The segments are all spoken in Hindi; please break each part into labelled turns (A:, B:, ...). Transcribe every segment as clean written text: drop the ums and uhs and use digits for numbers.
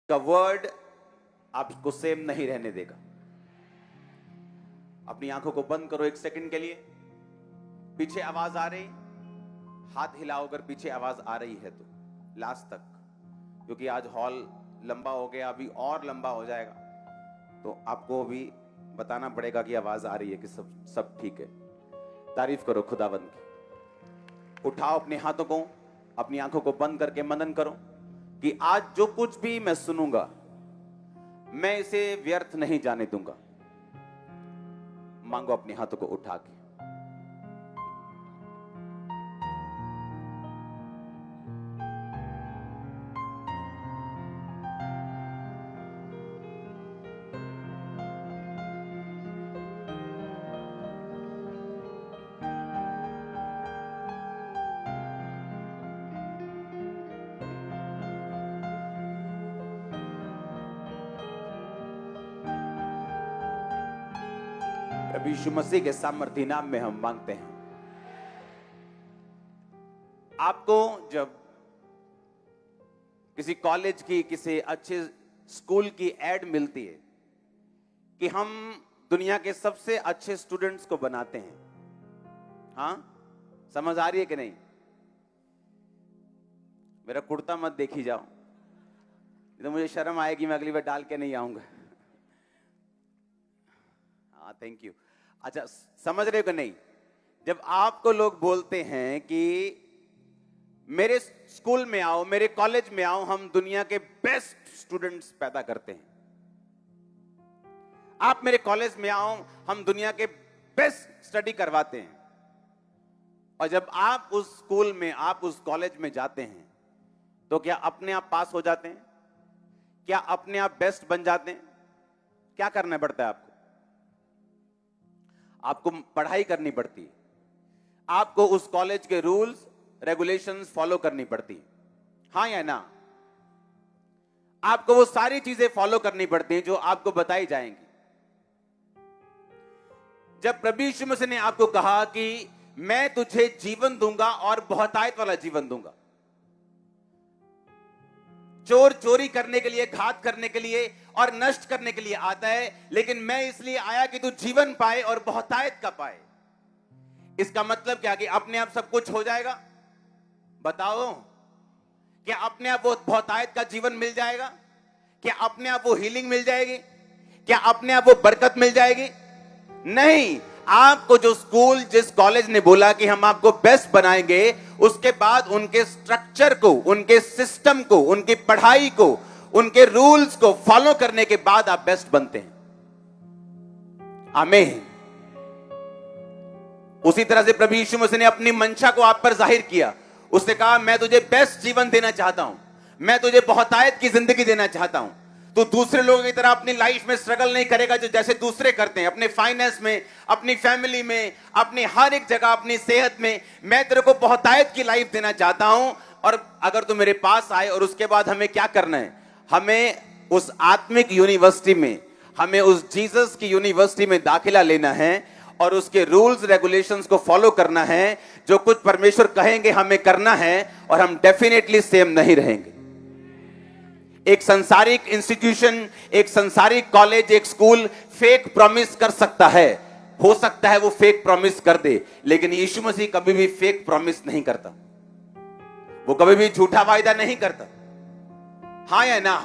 A: का वर्ड आपको सेम नहीं रहने देगा। अपनी आंखों को बंद करो एक सेकंड के लिए। पीछे आवाज आ रही, हाथ हिलाओ अगर पीछे आवाज आ रही है तो लास्ट तक, क्योंकि आज हॉल लंबा हो गया, अभी और लंबा हो जाएगा, तो आपको भी बताना पड़ेगा कि आवाज आ रही है कि सब ठीक है। तारीफ करो खुदावंद की। उठाओ अपने हाथों को, अपनी आंखों को बंद करके मनन करो कि आज जो कुछ भी मैं सुनूंगा मैं इसे व्यर्थ नहीं जाने दूंगा। मांगो अपने हाथों को उठा के। प्रभु यीशु मसीह के सामर्थी नाम में हम मांगते हैं। आपको जब किसी कॉलेज की, किसी अच्छे स्कूल की एड मिलती है कि हम दुनिया के सबसे अच्छे स्टूडेंट्स को बनाते हैं, हाँ समझ आ रही है कि नहीं? मेरा कुर्ता मत देखी जाओ, तो मुझे शर्म आएगी, मैं अगली बार डाल के नहीं आऊंगा। हाँ थैंक यू। अच्छा समझ रहे हो कि नहीं? जब आपको लोग बोलते हैं कि मेरे स्कूल में आओ, मेरे कॉलेज में आओ, हम दुनिया के बेस्ट स्टूडेंट्स पैदा करते हैं, आप मेरे कॉलेज में आओ, हम दुनिया के बेस्ट स्टडी करवाते हैं, और जब आप उस स्कूल में, आप उस कॉलेज में जाते हैं तो क्या अपने आप पास हो जाते हैं? क्या अपने आप बेस्ट बन जाते हैं? क्या करना पड़ता है आपको? आपको पढ़ाई करनी पड़ती है, आपको उस कॉलेज के रूल्स रेगुलेशंस फॉलो करनी पड़ती है, हाँ या ना? आपको वो सारी चीजें फॉलो करनी पड़ती हैं जो आपको बताई जाएंगी। जब प्रभु यीशु मसीह ने आपको कहा कि मैं तुझे जीवन दूंगा और बहुतायत वाला जीवन दूंगा, चोर चोरी करने के लिए, घात करने के लिए और नष्ट करने के लिए आता है, लेकिन मैं इसलिए आया कि तू जीवन पाए और बहुतायत का पाए। इसका मतलब क्या कि अपने आप सब कुछ हो जाएगा? बताओ, क्या अपने आप वो बहुतायत का जीवन मिल जाएगा? क्या अपने आप वो हीलिंग मिल जाएगी? क्या अपने आप वो बरकत मिल जाएगी? नहीं। आपको जो स्कूल, जिस कॉलेज ने बोला कि हम आपको बेस्ट बनाएंगे, उसके बाद उनके स्ट्रक्चर को, उनके सिस्टम को, उनकी पढ़ाई को, उनके रूल्स को फॉलो करने के बाद आप बेस्ट बनते हैं। आमीन। उसी तरह से प्रभु यीशु मसीह ने अपनी मंशा को आप पर जाहिर किया। उसने कहा मैं तुझे बेस्ट जीवन देना चाहता हूं, मैं तुझे बहुतायत की जिंदगी देना चाहता हूं। तो दूसरे लोगों की तरह अपनी लाइफ में स्ट्रगल नहीं करेगा जो जैसे दूसरे करते हैं, अपने फाइनेंस में, अपनी फैमिली में, अपनी हर एक जगह, अपनी सेहत में। मैं तेरे को बहुतायत की लाइफ देना चाहता हूं। और अगर तू मेरे पास आए, और उसके बाद हमें क्या करना है? हमें उस आत्मिक यूनिवर्सिटी में, हमें उस जीसस की यूनिवर्सिटी में दाखिला लेना है और उसके रूल्स रेगुलेशंस को फॉलो करना है। जो कुछ परमेश्वर कहेंगे हमें करना है, और हम डेफिनेटली सेम नहीं रहेंगे। एक संसारिक इंस्टीट्यूशन, एक संसारिक कॉलेज, एक स्कूल फेक प्रॉमिस कर सकता है, हो सकता है वो फेक प्रॉमिस कर दे, लेकिन यीशु मसीह कभी भी फेक प्रॉमिस नहीं करता। वो कभी भी झूठा वायदा नहीं करता, हाँ या ना?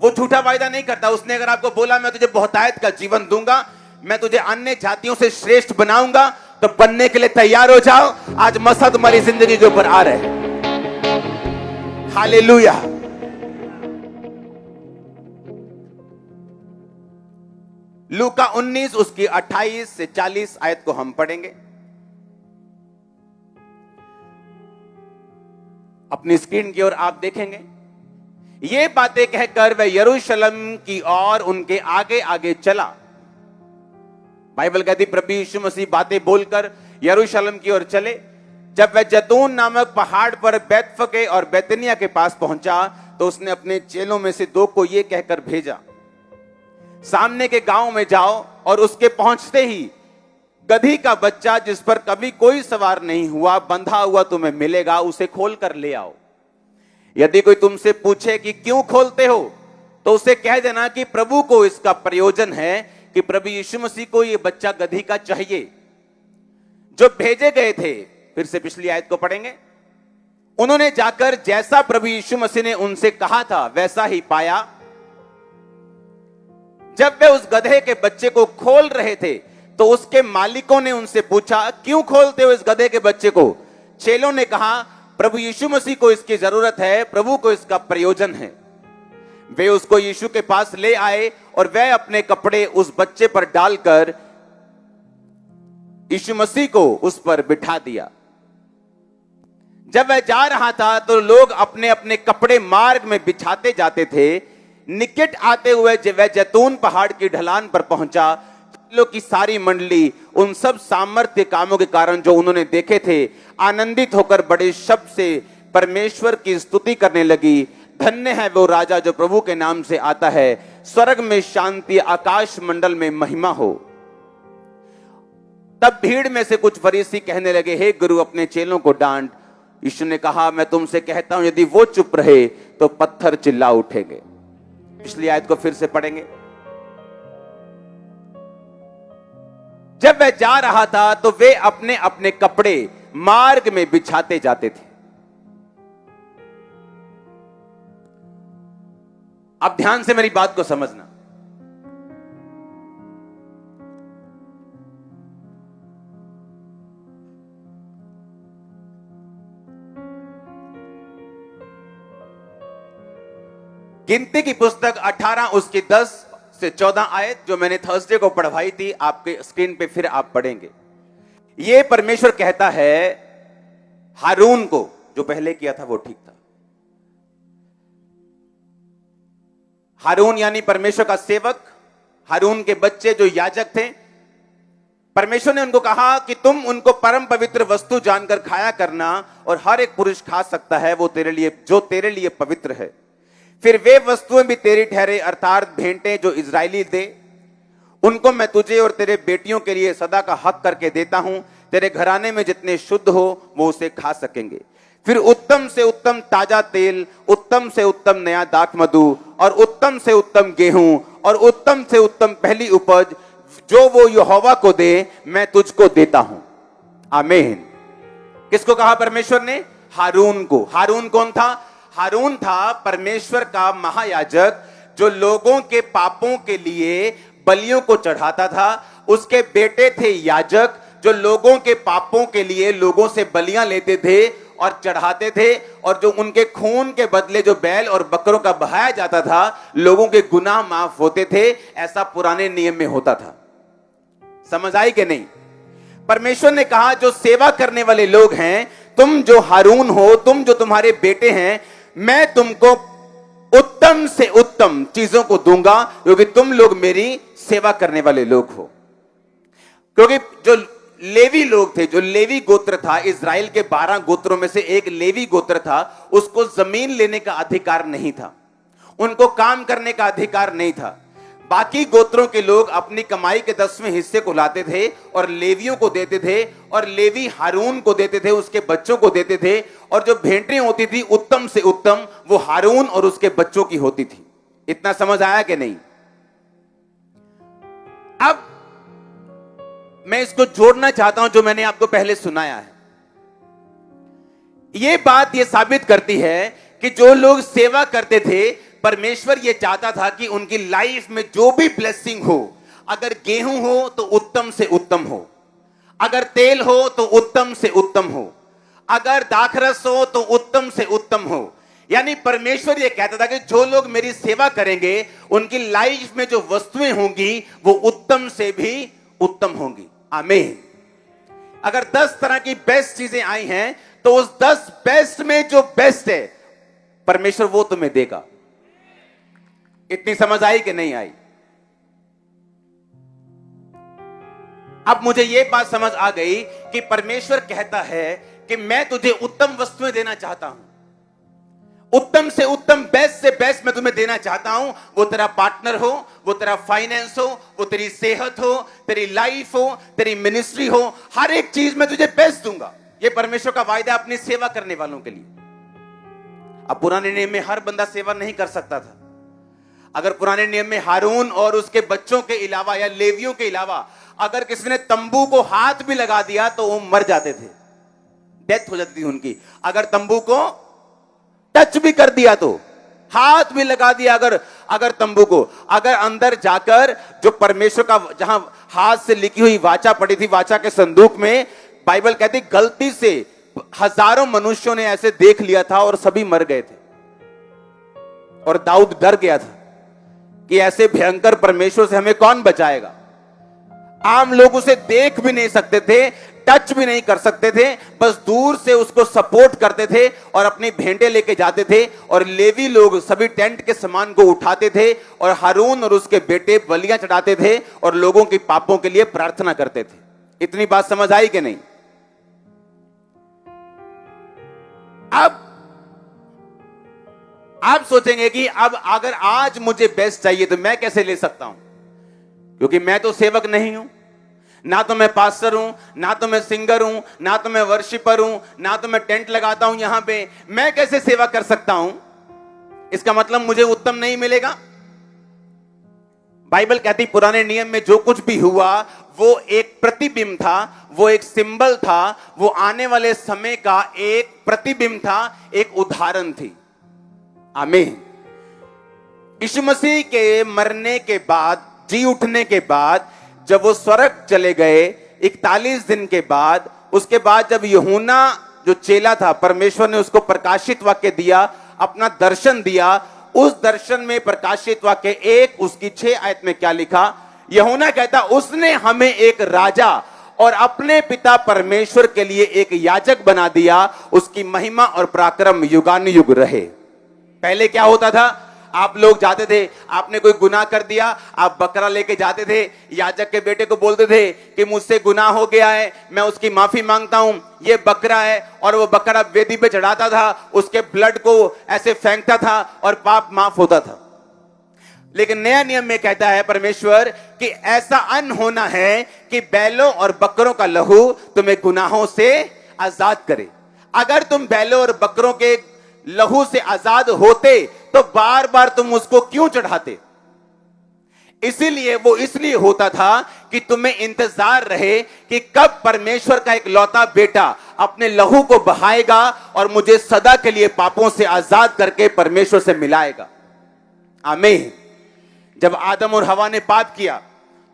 A: वो झूठा वायदा नहीं करता। उसने अगर आपको बोला मैं तुझे बहुतायत का जीवन दूंगा, मैं तुझे अन्य जातियों से श्रेष्ठ बनाऊंगा, तो बनने के लिए तैयार हो जाओ। आज मसद मरी जिंदगी के ऊपर आ रहे हैं। हालेलुया। लूका 19 उसकी 28 से 40 आयत को हम पढ़ेंगे। अपनी स्क्रीन की ओर आप देखेंगे। ये बातें कहकर वह यरूशलेम की ओर उनके आगे आगे चला। बाइबल कहती प्रभु यीशु मसीह बातें बोलकर यरूशलेम की ओर चले। जब वह जैतून नामक पहाड़ पर बैतफगे और बैतनिया के पास पहुंचा, तो उसने अपने चेलों में से 2 को यह कहकर भेजा, सामने के गांव में जाओ और उसके पहुंचते ही गधी का बच्चा जिस पर कभी कोई सवार नहीं हुआ, बंधा हुआ तुम्हें मिलेगा, उसे खोल कर ले आओ। यदि कोई तुमसे पूछे कि क्यों खोलते हो, तो उसे कह देना कि प्रभु को इसका प्रयोजन है कि प्रभु यीशु मसीह को यह बच्चा गधी का चाहिए। जो भेजे गए थे, फिर से पिछली आयत को पढ़ेंगे, उन्होंने जाकर जैसा प्रभु यीशु मसीह ने उनसे कहा था वैसा ही पाया। जब वे उस गधे के बच्चे को खोल रहे थे तो उसके मालिकों ने उनसे पूछा, क्यों खोलते हो इस गधे के बच्चे को? चेलों ने कहा, प्रभु यीशु मसीह को इसकी जरूरत है, प्रभु को इसका प्रयोजन है। वे उसको यीशु के पास ले आए और वह अपने कपड़े उस बच्चे पर डालकर यीशु मसीह को उस पर बिठा दिया। जब वह जा रहा था तो लोग अपने अपने कपड़े मार्ग में बिछाते जाते थे। निकट आते हुए वह जैतून पहाड़ की ढलान पर पहुंचा। लोग की सारी मंडली उन सब सामर्थ्य कामों के कारण जो उन्होंने देखे थे, आनंदित होकर बड़े शब्द से परमेश्वर की स्तुति करने लगी। धन्य है वो राजा जो प्रभु के नाम से आता है, स्वर्ग में शांति, आकाश मंडल में महिमा हो। तब भीड़ में से कुछ फरीसी कहने लगे, हे गुरु, अपने चेलों को डांट। यीशु ने कहा, मैं तुमसे कहता हूं, यदि वो चुप रहे तो पत्थर चिल्ला उठेंगे। पिछली आयत को फिर से पढ़ेंगे। जब वह जा रहा था तो वे अपने अपने कपड़े मार्ग में बिछाते जाते थे। अब ध्यान से मेरी बात को समझना। गिनती की पुस्तक 18 उसकी 10 से 14 आयत जो मैंने थर्सडे को पढ़वाई थी, आपके स्क्रीन पे फिर आप पढ़ेंगे। यह परमेश्वर कहता है हारून को, जो पहले किया था वो ठीक था। हारून यानी परमेश्वर का सेवक, हारून के बच्चे जो याजक थे, परमेश्वर ने उनको कहा कि तुम उनको परम पवित्र वस्तु जानकर खाया करना, और हर एक पुरुष खा सकता है वो तेरे लिए, जो तेरे लिए पवित्र है। फिर वे वस्तुएं भी तेरी ठहरे, अर्थात भेंटें जो इजरायली दे, उनको मैं तुझे और तेरे बेटियों के लिए सदा का हक करके देता हूं। तेरे घराने में जितने शुद्ध हो वो उसे खा सकेंगे। फिर उत्तम से उत्तम ताजा तेल, उत्तम से उत्तम नया दाख मधु, और उत्तम से उत्तम गेहूं, और उत्तम से उत्तम पहली उपज जो वो यहोवा को दे, मैं तुझको देता हूं। आमीन। किसको कहा परमेश्वर ने? हारून को। हारून कौन था? हारून था परमेश्वर का महायाजक, जो लोगों के पापों के लिए बलियों को चढ़ाता था। उसके बेटे थे याजक, जो लोगों के पापों के लिए लोगों से बलियां लेते थे और चढ़ाते थे, और जो उनके खून के बदले जो बैल और बकरों का बहाया जाता था, लोगों के गुनाह माफ होते थे। ऐसा पुराने नियम में होता था। समझ आई कि नहीं? परमेश्वर ने कहा जो सेवा करने वाले लोग हैं, तुम जो हारून हो, तुम जो तुम्हारे बेटे हैं, मैं तुमको उत्तम से उत्तम चीजों को दूंगा, क्योंकि तुम लोग मेरी सेवा करने वाले लोग हो। क्योंकि जो लेवी लोग थे, जो लेवी गोत्र था, इजराइल के 12 गोत्रों में से एक लेवी गोत्र था, उसको जमीन लेने का अधिकार नहीं था, उनको काम करने का अधिकार नहीं था। बाकी गोत्रों के लोग अपनी कमाई के 10वें हिस्से को लाते थे और लेवियों को देते थे, और लेवी हारून को देते थे, उसके बच्चों को देते थे। और जो भेंटें होती थी उत्तम से उत्तम, वो हारून और उसके बच्चों की होती थी। इतना समझ आया कि नहीं? अब मैं इसको जोड़ना चाहता हूं जो मैंने आपको पहले सुनाया है। यह बात यह साबित करती है कि जो लोग सेवा करते थे, परमेश्वर यह चाहता था कि उनकी लाइफ में जो भी ब्लेसिंग हो, अगर गेहूं हो तो उत्तम से उत्तम हो, अगर तेल हो तो उत्तम से उत्तम हो, अगर दाखरस हो तो उत्तम से उत्तम हो। यानी परमेश्वर यह कहता था कि जो लोग मेरी सेवा करेंगे, उनकी लाइफ में जो वस्तुएं होंगी वो उत्तम से भी उत्तम होंगी। आमीन। अगर 10 तरह की बेस्ट चीजें आई हैं, तो उस 10 बेस्ट में जो बेस्ट है, परमेश्वर वो तुम्हें देगा। इतनी समझ आई कि नहीं आई? अब मुझे यह बात समझ आ गई कि परमेश्वर कहता है कि मैं तुझे उत्तम वस्तुएं देना चाहता हूं, उत्तम से उत्तम, बेस्ट से बेस्ट मैं तुम्हें देना चाहता हूं। वो तेरा पार्टनर हो, वो तेरा फाइनेंस हो, वो तेरी सेहत हो, तेरी लाइफ हो, तेरी मिनिस्ट्री हो, हर एक चीज में तुझे बेस्ट दूंगा। ये परमेश्वर का वायदा अपनी सेवा करने वालों के लिए। अब पुराने नियम में हर बंदा सेवा नहीं कर सकता था। अगर पुराने नियम में हारून और उसके बच्चों के अलावा या लेवियों के अलावा अगर किसी ने तंबू को हाथ भी लगा दिया तो वो मर जाते थे, डेथ हो जाती थी उनकी। अगर तंबू को टच भी कर दिया तो, हाथ भी लगा दिया अगर तंबू को, अगर अंदर जाकर जो परमेश्वर का जहां हाथ से लिखी हुई वाचा पड़ी थी, वाचा के संदूक में, बाइबल कहती गलती से हजारों मनुष्यों ने ऐसे देख लिया था और सभी मर गए थे। और दाऊद डर गया था कि ऐसे भयंकर परमेश्वर से हमें कौन बचाएगा। आम लोग उसे देख भी नहीं सकते थे, टच भी नहीं कर सकते थे, बस दूर से उसको सपोर्ट करते थे और अपनी भेंटे लेके जाते थे। और लेवी लोग सभी टेंट के सामान को उठाते थे और हारून और उसके बेटे बलियां चढ़ाते थे और लोगों के पापों के लिए प्रार्थना करते थे। इतनी बात समझ आई कि नहीं? अब आप सोचेंगे कि अब अगर आज मुझे बेस्ट चाहिए तो मैं कैसे ले सकता हूं, क्योंकि मैं तो सेवक नहीं हूं, ना तो मैं पास्टर हूं, ना तो मैं सिंगर हूं, ना तो मैं वर्शिपर हूं, ना तो मैं टेंट लगाता हूं यहां पे, मैं कैसे सेवा कर सकता हूं? इसका मतलब मुझे उत्तम नहीं मिलेगा। बाइबल कहती पुराने नियम में जो कुछ भी हुआ वो एक प्रतिबिंब था, वो एक सिंबल था, वो आने वाले समय का एक प्रतिबिंब था, एक उदाहरण थी। आमीन। यीशु मसीह के मरने के बाद, जी उठने के बाद, जब वो स्वर्ग चले गए 41 दिन के बाद, उसके बाद जब यूहन्ना जो चेला था, परमेश्वर ने उसको प्रकाशित वाक्य दिया, अपना दर्शन दिया। उस दर्शन में प्रकाशित वाक्य 1 उसकी 6 आयत में क्या लिखा? यूहन्ना कहता उसने हमें एक राजा और अपने पिता परमेश्वर के लिए एक याजक बना दिया, उसकी महिमा और पराक्रम युगानुयुग रहे। पहले क्या होता था? आप लोग जाते थे, आपने कोई गुनाह कर दिया, आप बकरा लेके जाते थे, याजक के बेटे को बोलते थे कि मुझसे गुनाह हो गया है, मैं उसकी माफी मांगता हूं, ये बकरा है। और वो बकरा वेदी पे चढ़ाता था, उसके ब्लड को ऐसे फेंकता था और पाप माफ होता था। लेकिन नया नियम में कहता है परमेश्वर कि ऐसा अन्न होना है कि बैलों और बकरों का लहू तुम्हें गुनाहों से आजाद करे। अगर तुम बैलों और बकरों के लहू से आजाद होते तो बार बार तुम उसको क्यों चढ़ाते? इसीलिए वो इसलिए होता था कि तुम्हें इंतजार रहे कि कब परमेश्वर का एक लौता बेटा अपने लहू को बहाएगा और मुझे सदा के लिए पापों से आजाद करके परमेश्वर से मिलाएगा। आमीन। जब आदम और हवा ने पाप किया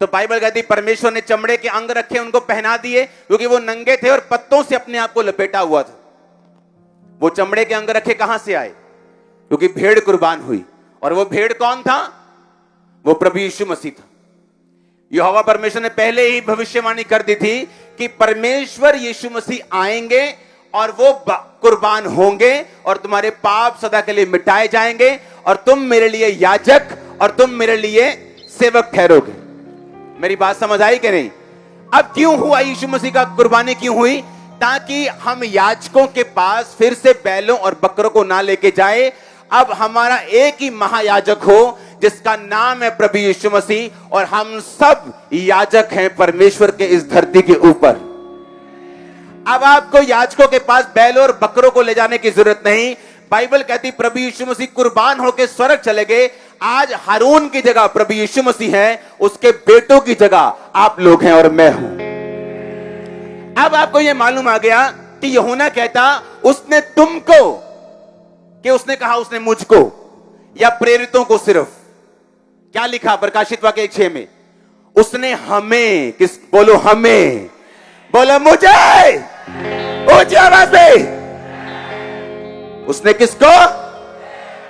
A: तो बाइबल कहती परमेश्वर ने चमड़े के अंग रखे, उनको पहना दिए, क्योंकि वो नंगे थे और पत्तों से अपने आप को लपेटा हुआ था। वो चमड़े के अंग रखे कहां से आए? क्योंकि भेड़ कुर्बान हुई। और वो भेड़ कौन था? वो प्रभु यीशु मसीह था। यहोवा परमेश्वर ने पहले ही भविष्यवाणी कर दी थी कि परमेश्वर यीशु मसीह आएंगे और वो कुर्बान होंगे और तुम्हारे पाप सदा के लिए मिटाए जाएंगे और तुम मेरे लिए याजक और तुम मेरे लिए सेवक ठहरोगे। मेरी बात समझ आई कि नहीं? अब क्यों हुआ यीशु मसीह का कुर्बानी क्यों हुई? ताकि हम याजकों के पास फिर से बैलों और बकरों को ना लेके जाए। अब हमारा एक ही महायाजक हो जिसका नाम है प्रभु यीशु मसीह, और हम सब याजक हैं परमेश्वर के इस धरती के ऊपर। अब आपको याजकों के पास बैलों और बकरों को ले जाने की जरूरत नहीं। बाइबल कहती प्रभु यीशु मसीह कुर्बान होकर स्वर्ग चले गए। आज हारून की जगह प्रभु यीशु मसीह है, उसके बेटों की जगह आप लोग हैं और मैं हूं। अब आपको यह मालूम आ गया कि यूहन्ना कहता उसने तुमको, कि उसने कहा उसने मुझको या प्रेरितों को सिर्फ? क्या लिखा प्रकाशित वाक्य 1:6 में? उसने हमें, किस बोलो हमें, बोलो मुझे, ऊंची आवाज में। उसने किसको?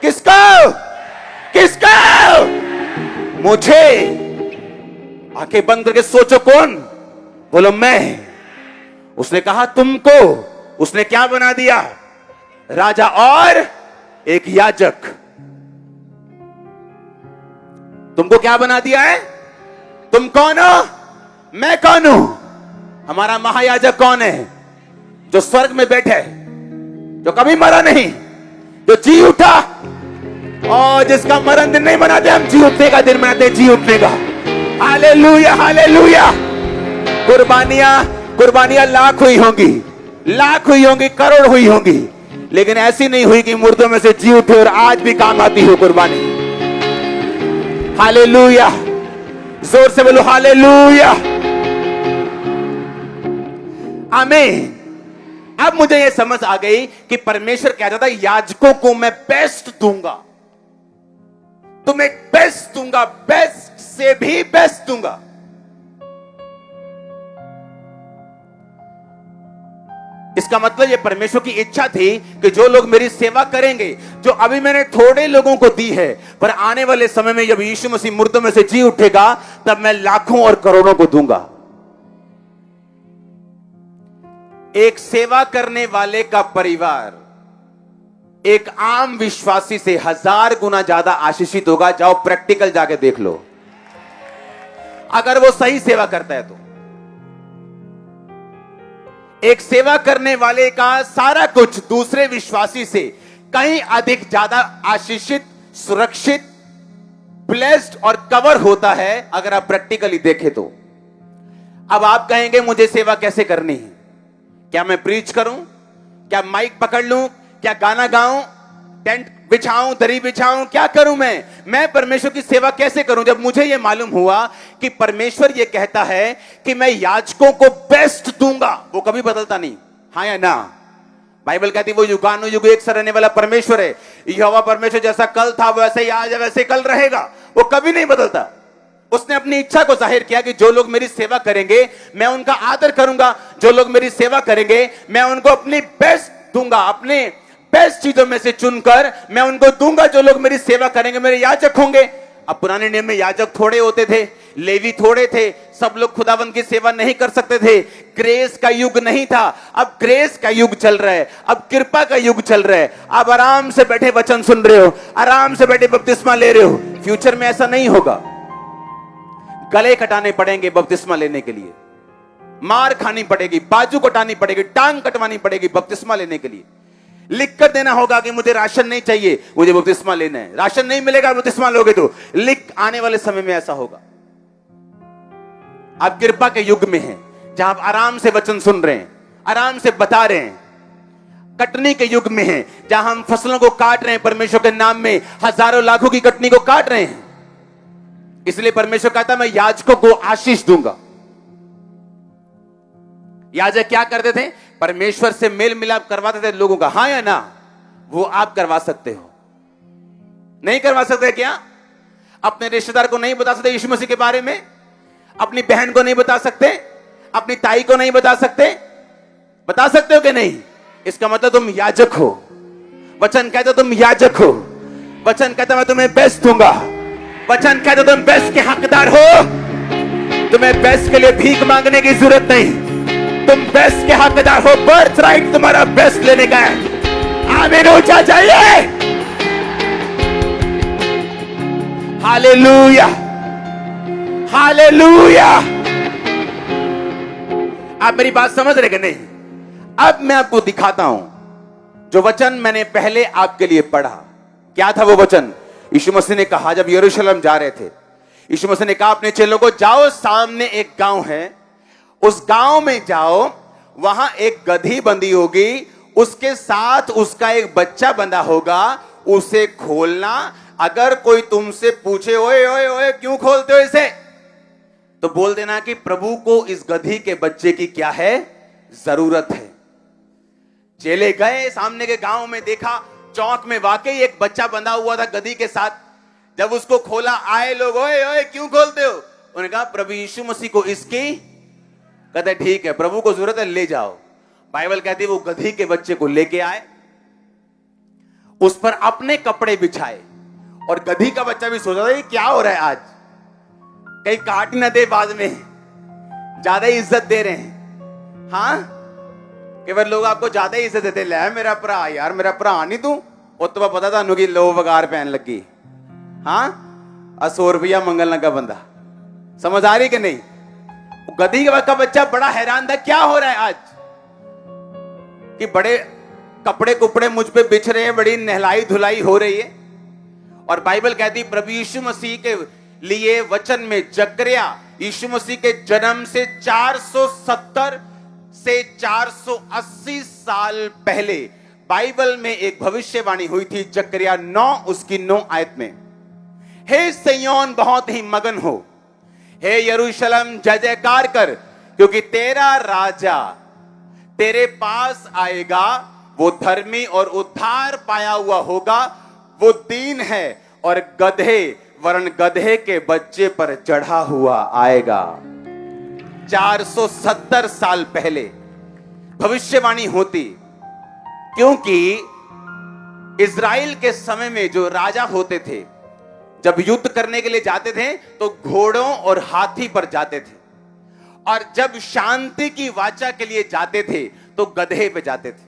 A: किसको? किसको? मुझे। आंखें बंद करके सोचो कौन? बोलो मैं। उसने कहा तुमको, उसने क्या बना दिया? राजा और एक याजक। तुमको क्या बना दिया है? तुम कौन हो? मैं कौन हूं? हमारा महायाजक कौन है? जो स्वर्ग में बैठे है, जो कभी मरा नहीं, जो जी उठा, और जिसका मरण दिन नहीं मनाते हम, जी उठने का दिन मनाते, जी उठने का। Hallelujah hallelujah. कुर्बानियां लाख हुई होंगी, लाख हुई होंगी, करोड़ हुई होंगी, लेकिन ऐसी नहीं हुई कि मुर्दों में से जी उठे और आज भी काम आती हो कुर्बानी। हालेलुया, जोर से बोलो हालेलुया, आमीन। अब मुझे यह समझ आ गई कि परमेश्वर कहता था याजकों को मैं बेस्ट दूंगा, तुम्हें बेस्ट दूंगा, बेस्ट से भी बेस्ट दूंगा। इसका मतलब ये परमेश्वर की इच्छा थी कि जो लोग मेरी सेवा करेंगे, जो अभी मैंने थोड़े लोगों को दी है, पर आने वाले समय में जब यीशु मसीह मुर्दों में से जी उठेगा तब मैं लाखों और करोड़ों को दूंगा। एक सेवा करने वाले का परिवार एक आम विश्वासी से 1000 गुना ज्यादा आशीषित होगा। जाओ प्रैक्टिकल जाके देख लो, अगर वो सही सेवा करता है तो। एक सेवा करने वाले का सारा कुछ दूसरे विश्वासी से कहीं अधिक ज्यादा आशीषित, सुरक्षित, ब्लेस्ड और कवर होता है, अगर आप प्रैक्टिकली देखें तो। अब आप कहेंगे मुझे सेवा कैसे करनी है? क्या मैं प्रीच करूं? क्या माइक पकड़ लूं? क्या गाना गाऊं? टेंट बिछाऊं, दरी बिछाऊं? क्या करूं मैं परमेश्वर की सेवा कैसे करूं? जब मुझे यह मालूम हुआ कि परमेश्वर यह कहता है कि मैं याजकों को बेस्ट दूंगा, वो कभी बदलता नहीं, हाँ या ना? बाइबल कहती है वो युगानुयुग एक सा रहने वाला परमेश्वर है। यहोवा परमेश्वर जैसा कल था वैसे ही आज है, वैसे कल रहेगा, वो कभी नहीं बदलता। उसने अपनी इच्छा को जाहिर किया कि जो लोग मेरी सेवा करेंगे मैं उनका आदर करूंगा, जो लोग मेरी सेवा करेंगे मैं उनको अपनी बेस्ट दूंगा, अपने बेस्ट चीजों में से चुनकर मैं उनको दूंगा। जो लोग मेरी सेवा करेंगे मेरे याजक होंगे। अब पुराने नियम में याजक थोड़े होते थे, लेवी थोड़े थे, सब लोग खुदावंद की सेवा नहीं कर सकते थे। ग्रेस का युग नहीं था, अब ग्रेस का युग चल रहा है, अब कृपा का युग चल रहा है। आप आराम से बैठे वचन सुन रहे हो, आराम से बैठे बपतिस्मा ले रहे हो। फ्यूचर में ऐसा नहीं होगा, गले कटाने पड़ेंगे बपतिस्मा लेने के लिए, मार खानी पड़ेगी, बाजू कटानी पड़ेगी, टांग कटवानी पड़ेगी बपतिस्मा लेने के लिए। लिख कर देना होगा कि मुझे राशन नहीं चाहिए, मुझे बपतिस्मा लेना है। राशन नहीं मिलेगा बपतिस्मा लोगे तो, लिख आने वाले समय में ऐसा होगा। आप कृपा के युग में हैं, जहां आप आराम से वचन सुन रहे हैं, आराम से बता रहे हैं। कटनी के युग में हैं, जहां हम फसलों को काट रहे हैं, परमेश्वर के नाम में हजारों लाखों की कटनी को काट रहे हैं। इसलिए परमेश्वर कहता है मैं याजकों को आशीष दूंगा। याजक क्या करते थे? परमेश्वर से मेल मिलाप करवाते थे लोगों का, हाँ या ना? वो आप करवा सकते हो, नहीं करवा सकते क्या? अपने रिश्तेदार को नहीं बता सकते यीशु मसीह के बारे में? अपनी बहन को नहीं बता सकते? अपनी ताई को नहीं बता सकते? बता सकते हो कि नहीं? इसका मतलब तुम याजक हो। वचन कहता तुम याजक हो। वचन कहता मैं तुम्हें बेस्ट दूंगा। वचन कहता तुम बेस्ट के हकदार हो। तुम्हें बेस्ट के लिए भीख मांगने की जरूरत नहीं, तुम बेस्ट के हकदार हो। बर्थ राइट तुम्हारा बेस्ट लेने का है। आमीन ऊंचा चाहिए। Hallelujah, hallelujah. आप मेरी बात समझ रहे कि नहीं? अब मैं आपको दिखाता हूं जो वचन मैंने पहले आपके लिए पढ़ा। क्या था वो वचन? यीशु मसीह ने कहा, जब यरूशलेम जा रहे थे, यीशु मसीह ने कहा अपने चेलों को, जाओ सामने एक गांव है, उस गांव में जाओ, वहां एक गधी बंधी होगी, उसके साथ उसका एक बच्चा बंधा होगा, उसे खोलना। अगर कोई तुमसे पूछे ओए ओए ओए क्यों खोलते हो इसे, तो बोल देना कि प्रभु को इस गधी के बच्चे की क्या है, जरूरत है। चेले गए सामने के गांव में, देखा चौक में वाकई एक बच्चा बंधा हुआ था गधी के साथ। जब उसको खोला, आए लोग, ओए ओए क्यों खोलते हो? उन्होंने कहा प्रभु यीशु मसीह को इसकी, कहते ठीक है, प्रभु को जरूरत है, ले जाओ। बाइबल कहती है वो गधी के बच्चे को लेके आए, उस पर अपने कपड़े बिछाए, और गधी का बच्चा भी सोचा था ये क्या हो रहा है आज, कहीं काट न दे बाद में, ज्यादा ही इज्जत दे रहे हैं। हाँ, केवल लोग आपको ज्यादा ही इज्जत देते, ले मेरा भरा यार, मेरा भरा नहीं तू, और तुम्हें पता था नुकी लो वगार पहन लगी। हाँ, 100 रुपया मंगल लगा बंदा। समझ आ रही कि नहीं? गधी का बच्चा बड़ा हैरान था, क्या हो रहा है आज कि बड़े कपड़े कुपड़े मुझ पे बिछ रहे हैं, बड़ी नहलाई धुलाई हो रही है। और बाइबल कहती प्रभु यीशु मसीह के लिए वचन में जकरिया यीशु मसीह के जन्म से 470 से 480 साल पहले बाइबल में एक भविष्यवाणी हुई थी, जकरिया 9 उसकी 9 आयत में, हे सिय्योन बहुत ही मगन हो, हे यरूशलेम जय जयकार कर, क्योंकि तेरा राजा तेरे पास आएगा, वो धर्मी और उद्धार पाया हुआ होगा, वो दीन है और गधे वरन गधे के बच्चे पर चढ़ा हुआ आएगा। 470 साल पहले भविष्यवाणी होती, क्योंकि इज़राइल के समय में जो राजा होते थे, जब युद्ध करने के लिए जाते थे तो घोड़ों और हाथी पर जाते थे, और जब शांति की वाचा के लिए जाते थे तो गधे पे जाते थे।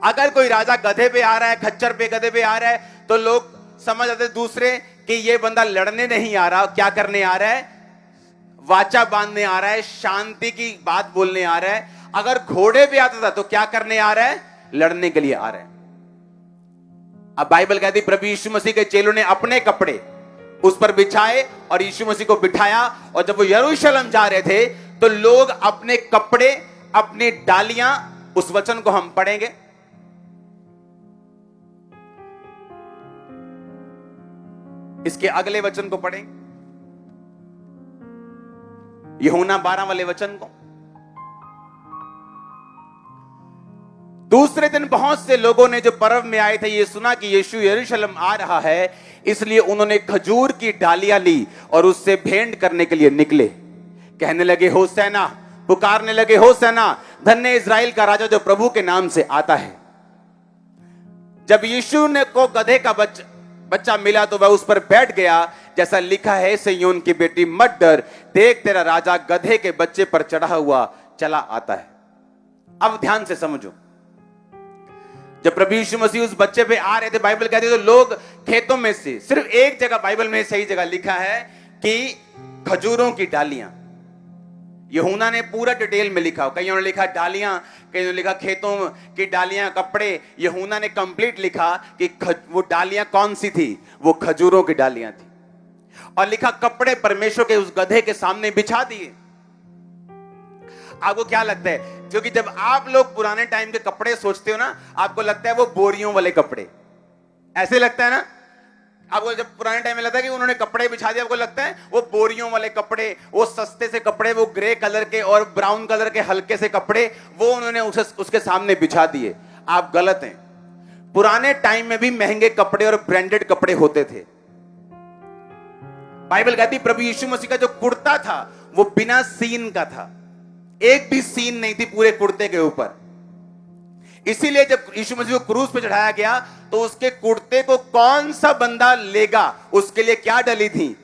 A: अगर कोई राजा गधे पे आ रहा है, खच्चर पे गधे पे आ रहा है, तो लोग समझ आते दूसरे कि ये बंदा लड़ने नहीं आ रहा, क्या करने आ रहा है, वाचा बांधने आ रहा है, शांति की बात बोलने आ रहा है। अगर घोड़े पे आता था तो क्या करने आ रहा है, लड़ने के लिए आ रहा है। अब बाइबल कहती प्रभु यीशु मसीह के चेलों ने अपने कपड़े उस पर बिछाए और यीशु मसीह को बिठाया, और जब वो यरूशलेम जा रहे थे तो लोग अपने कपड़े, अपनी डालियां, उस वचन को हम पढ़ेंगे, इसके अगले वचन को पढ़ेंगे, यूहन्ना 12 वाले वचन को। दूसरे दिन बहुत से लोगों ने जो पर्व में आए थे, ये सुना कि यीशु यरूशलेम आ रहा है, इसलिए उन्होंने खजूर की डालियां ली और उससे भेंट करने के लिए निकले। कहने लगे होसैना, पुकारने लगे होसैना, धन्य इज़राइल का राजा जो प्रभु के नाम से आता है। जब यीशु ने को गधे का बच्चा मिला तो वह उस पर बैठ गया, जैसा लिखा है, सिय्योन की बेटी मत डर, देख तेरा राजा गधे के बच्चे पर चढ़ा हुआ चला आता है। अब ध्यान से समझो, जब प्रभु यीशु मसीह उस बच्चे पे आ रहे थे, बाइबल कहती है तो लोग खेतों में से, सिर्फ एक जगह बाइबल में सही जगह लिखा है कि खजूरों की डालियां। यूहन्ना ने पूरा डिटेल में लिखा, कईयों ने लिखा डालियां, कईयों ने लिखा खेतों की डालियां, कपड़े। यूहन्ना ने कंप्लीट लिखा कि वो डालियां कौन सी थी, वो खजूरों की डालियां थी, और लिखा कपड़े परमेश्वर के उस गधे के सामने बिछा दिए। आपको क्या लगता है, क्योंकि जब आप लोग पुराने टाइम के कपड़े सोचते हो ना, आपको लगता है वो बोरियों वाले कपड़े, ऐसे लगता है ना आपको। जब पुराने टाइम में लगता है कि उन्होंने कपड़े बिछा दिए, आपको लगता है वो बोरियों वाले कपड़े, वो सस्ते से कपड़े, वो ग्रे कलर के और ब्राउन कलर के हल्के से कपड़े, वो उन्होंने उसके सामने बिछा दिए। आप गलत हैं। पुराने टाइम में भी महंगे कपड़े और ब्रांडेड कपड़े होते थे। बाइबल कहती प्रभु यीशु मसीह का जो कुर्ता था वो बिना सीन का था, एक भी सीन नहीं थी पूरे कुर्ते के ऊपर। इसीलिए जब यीशु मसीह को क्रूस पे चढ़ाया गया तो उसके कुर्ते को कौन सा बंदा लेगा, उसके लिए क्या डली थी,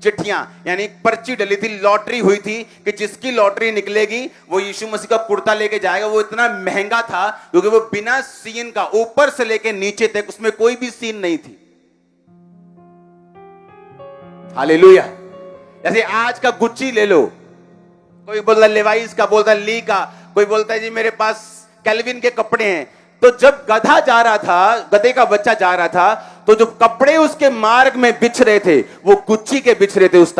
A: चिट्ठियां, यानी पर्ची डली थी, लॉटरी हुई थी कि जिसकी लॉटरी निकलेगी वो यीशु मसीह का कुर्ता लेके जाएगा। वो इतना महंगा था क्योंकि वो बिना सीन का, ऊपर से लेके नीचे तक उसमें कोई भी सीन नहीं थी। हालेलुया। जैसे आज का गुच्ची ले लो, कोई बोलता है लेवाइस का, बोलता है ली का, कोई बोलता है जी मेरे पास कैल्विन के कपड़े हैं। तो जब गधा जा रहा था, गधे का बच्चा जा रहा था, तो जो कपड़े उसके मार्ग में बिछ रहे थे वो गुच्ची के बिछ रहे थे, उस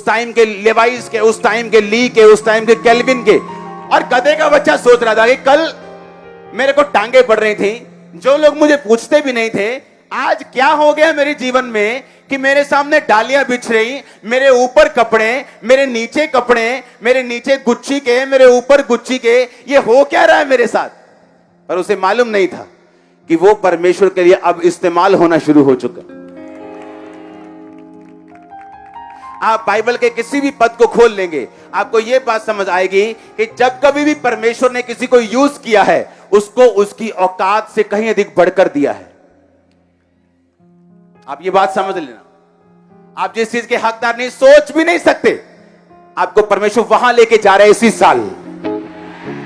A: टाइम के लेवाइस के, उस टाइम के ली के, उस टाइम के कैल्विन के। और गधे का बच्चा सोच रहा था कि कल मेरे को टांगे पड़ रही थी, जो लोग मुझे पूछते भी नहीं थे, आज क्या हो गया मेरे जीवन में कि मेरे सामने डालियां बिछ रही, मेरे ऊपर कपड़े, मेरे नीचे कपड़े, मेरे नीचे गुच्ची के, मेरे ऊपर गुच्ची के, ये हो क्या रहा है मेरे साथ। पर उसे मालूम नहीं था कि वो परमेश्वर के लिए अब इस्तेमाल होना शुरू हो चुका। आप बाइबल के किसी भी पद को खोल लेंगे, आपको यह बात समझ आएगी कि जब कभी भी परमेश्वर ने किसी को यूज किया है, उसको उसकी औकात से कहीं अधिक बढ़कर दिया है। आप ये बात समझ लेना। आप जिस चीज के हकदार नहीं, सोच भी नहीं सकते, आपको परमेश्वर वहां लेके जा रहे हैं इसी साल।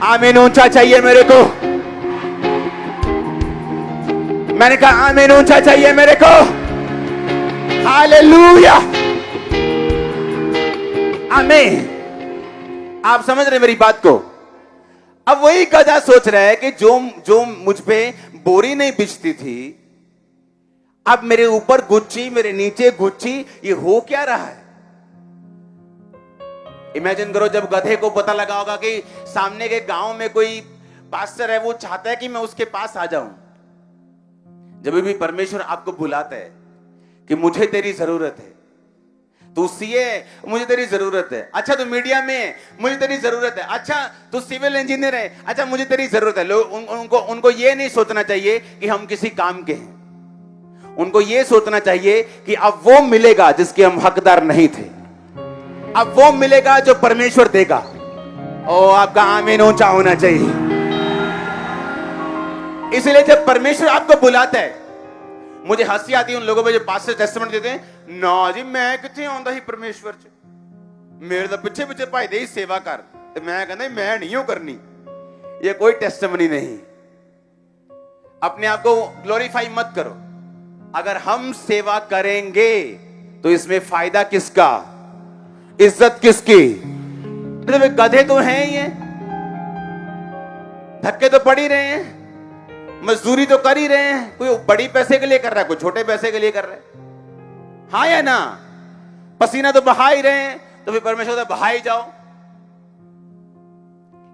A: आमीन ऊंचा चाहिए मेरे को। मैंने कहा आमीन ऊंचा चाहिए मेरे को। हालेलुया, आमीन। आप समझ रहे मेरी बात को। अब वही गधा सोच रहा है कि जो मुझ पे बोरी नहीं बिछती थी, अब मेरे ऊपर गुच्ची, मेरे नीचे गुच्ची, ये हो क्या रहा है। इमेजिन करो जब गधे को पता लगा होगा कि सामने के गांव में कोई पास्टर है वो चाहता है कि मैं उसके पास आ जाऊं। जब भी परमेश्वर आपको बुलाता है कि मुझे तेरी जरूरत है, तू सीए मुझे तेरी जरूरत है, अच्छा तू मीडिया में है मुझे तेरी जरूरत है, अच्छा तू सिविल इंजीनियर है, अच्छा मुझे तेरी जरूरत है। लोग उनको ये नहीं सोचना चाहिए कि हम किसी काम के हैं, उनको ये सोचना चाहिए कि अब वो मिलेगा जिसके हम हकदार नहीं थे, अब वो मिलेगा जो परमेश्वर देगा। ओ आपका आमीन ऊंचा होना चाहिए। इसलिए जब परमेश्वर आपको बुलाता है, मुझे हंसी आती है उन लोगों पे जो पास्टर टेस्टिमनी देते हैं, ना जी मैं किथे आंदा ही परमेश्वर च, मेरे तो पिछे पिछे भाई दे सेवा कर, ते मैं कहंदा मैं नहीं हूं करनी। ये कोई टेस्टिमनी नहीं। अपने आप को ग्लोरीफाई मत करो। अगर हम सेवा करेंगे तो इसमें फायदा किसका, इज्जत किसकी? तो गधे तो हैं ये, धक्के तो पड़ ही रहे हैं, मजदूरी तो कर ही रहे हैं। कोई बड़ी पैसे के लिए कर रहा है, कोई छोटे पैसे के लिए कर रहा है, हाँ या ना? पसीना तो बहा ही रहे हैं, तो फिर परमेश्वर तो बहा ही जाओ।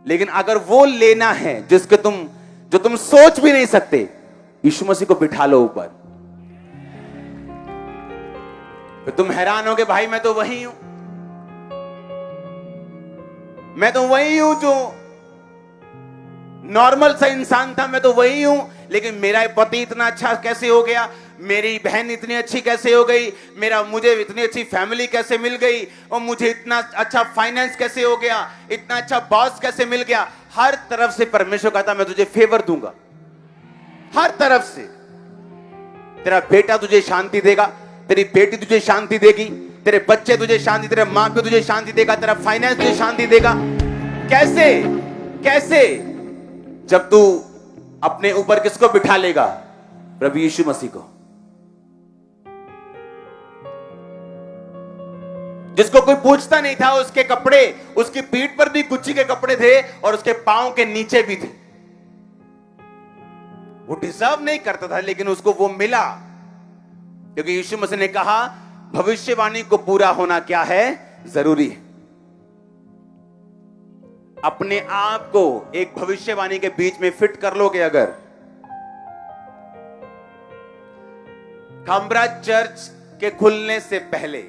A: लेकिन अगर वो लेना है जिसके जो तुम सोच भी नहीं सकते, यीशु मसीह को बिठा लो ऊपर, फिर तुम हैरान होगे, भाई मैं तो वही हूं, मैं तो वही हूं जो नॉर्मल सा इंसान था, मैं तो वही हूं, लेकिन मेरा पति इतना अच्छा कैसे हो गया, मेरी बहन इतनी अच्छी कैसे हो गई, मुझे इतनी अच्छी फैमिली कैसे मिल गई, और मुझे इतना अच्छा फाइनेंस कैसे हो गया, इतना अच्छा बॉस कैसे मिल गया। हर तरफ से परमेश्वर कहता मैं तुझे फेवर दूंगा, हर तरफ से। तेरा बेटा तुझे शांति देगा, तेरी बेटी तुझे शांति देगी, तेरे बच्चे तुझे शांति, तेरे मां को तुझे शांति देगा, तेरा फाइनेंस तुझे शांति देगा। कैसे? कैसे? जब तू अपने ऊपर किसको बिठा लेगा? प्रभु यीशु मसीह को, जिसको कोई पूछता नहीं था। उसके कपड़े, उसकी पीठ पर भी गुच्ची के कपड़े थे और उसके पांव के नीचे भी थे। वो डिजर्व नहीं करता था, लेकिन उसको वो मिला, क्योंकि यीशु मसीह ने कहा भविष्यवाणी को पूरा होना क्या है? जरूरी है। अपने आप को एक भविष्यवाणी के बीच में फिट कर लोगे अगर, खाम्बरा चर्च के खुलने से पहले,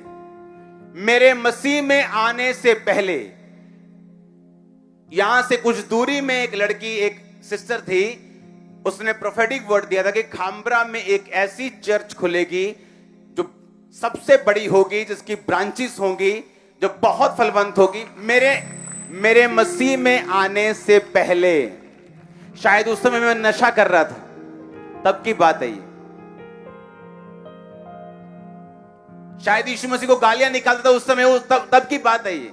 A: मेरे मसीह में आने से पहले, यहां से कुछ दूरी में एक लड़की, एक सिस्टर थी, उसने प्रोफेटिक वर्ड दिया था कि खाम्बरा में एक ऐसी चर्च खुलेगी जो सबसे बड़ी होगी, जिसकी ब्रांचेस होंगी, जो बहुत फलवंत होगी। मेरे मसीह में आने से पहले, शायद उस समय मैं नशा कर रहा था, तब की बात है ये। शायद यीशु मसीह को गालियां निकालता था उस समय, तब की बात है ये।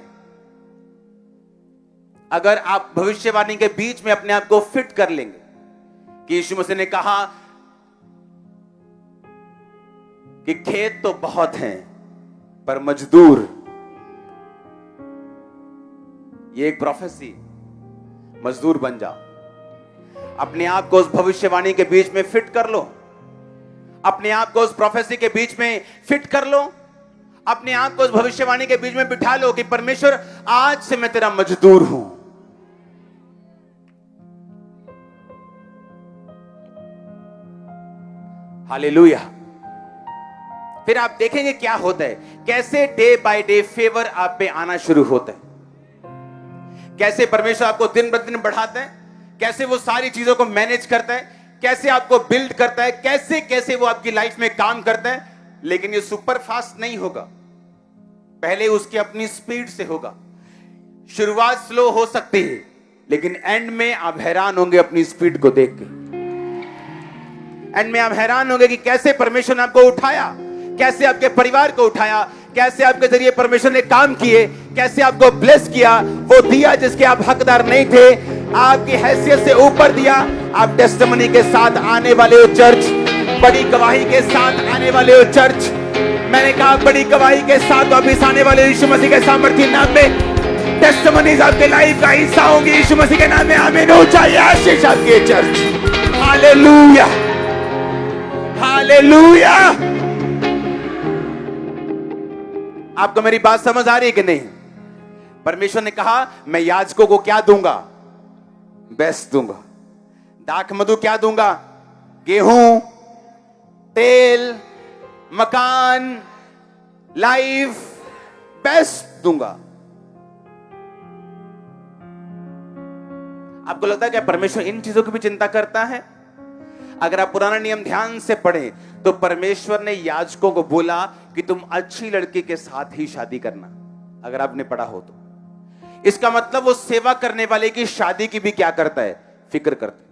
A: अगर आप भविष्यवाणी के बीच में अपने आप को फिट कर लेंगे कि यीशु मसीह ने कहा कि खेत तो बहुत हैं पर मजदूर, ये एक प्रोफेसी, मजदूर बन जाओ। अपने आप को उस भविष्यवाणी के बीच में फिट कर लो, अपने आप को उस प्रोफेसी के बीच में फिट कर लो, अपने आप को उस भविष्यवाणी के बीच में बिठा लो कि परमेश्वर आज से मैं तेरा मजदूर हूं। हालेलुया। फिर आप देखेंगे क्या होता है, कैसे डे बाय डे फेवर आप पे आना शुरू होता है, कैसे परमेश्वर आपको दिन प्रतिदिन बढ़ाता है, कैसे वो सारी चीजों को मैनेज करता है, कैसे आपको बिल्ड करता है, कैसे कैसे वो आपकी लाइफ में काम करता है। लेकिन ये सुपर फास्ट नहीं होगा, पहले उसकी अपनी स्पीड से होगा। शुरुआत स्लो हो सकती है, लेकिन एंड में आप हैरान होंगे अपनी स्पीड को देख के। एंड में आप हैरान होंगे कि कैसे परमेश्वर ने आपको उठाया, कैसे आपके परिवार को उठाया, कैसे आपके जरिए परमेश्वर ने काम किए, कैसे आपको ब्लेस किया, वो दिया जिसके आप हकदार नहीं थे, आपकी हैसियत से ऊपर दिया। आप टेस्टिमनी के साथ आने वाले हो चर्च, बड़ी गवाही के साथ आने वाले हो चर्च। मैंने कहा बड़ी गवाही के साथ वापिस आने वाले यीशु मसीह के सामर्थ्य नाम में टेस्टिमनीज आपके लाइफ का हिस्सा होंगी यीशु मसीह के नाम में। आमीन। हो चाहिए आशीष आपके चर्च। Hallelujah, hallelujah. आपको मेरी बात समझ आ रही है कि नहीं? परमेश्वर ने कहा मैं याजकों को क्या दूंगा? बेस्ट दूंगा। दाख मधु क्या दूंगा? गेहूं, तेल, मकान, लाइफ, बेस्ट दूंगा। आपको लगता है क्या परमेश्वर इन चीजों की भी चिंता करता है? अगर आप पुराना नियम ध्यान से पढ़ें तो परमेश्वर ने याजकों को बोला कि तुम अच्छी लड़की के साथ ही शादी करना। अगर आपने पढ़ा हो तो इसका मतलब वो सेवा करने वाले की शादी की भी क्या करता है? फिक्र करता है।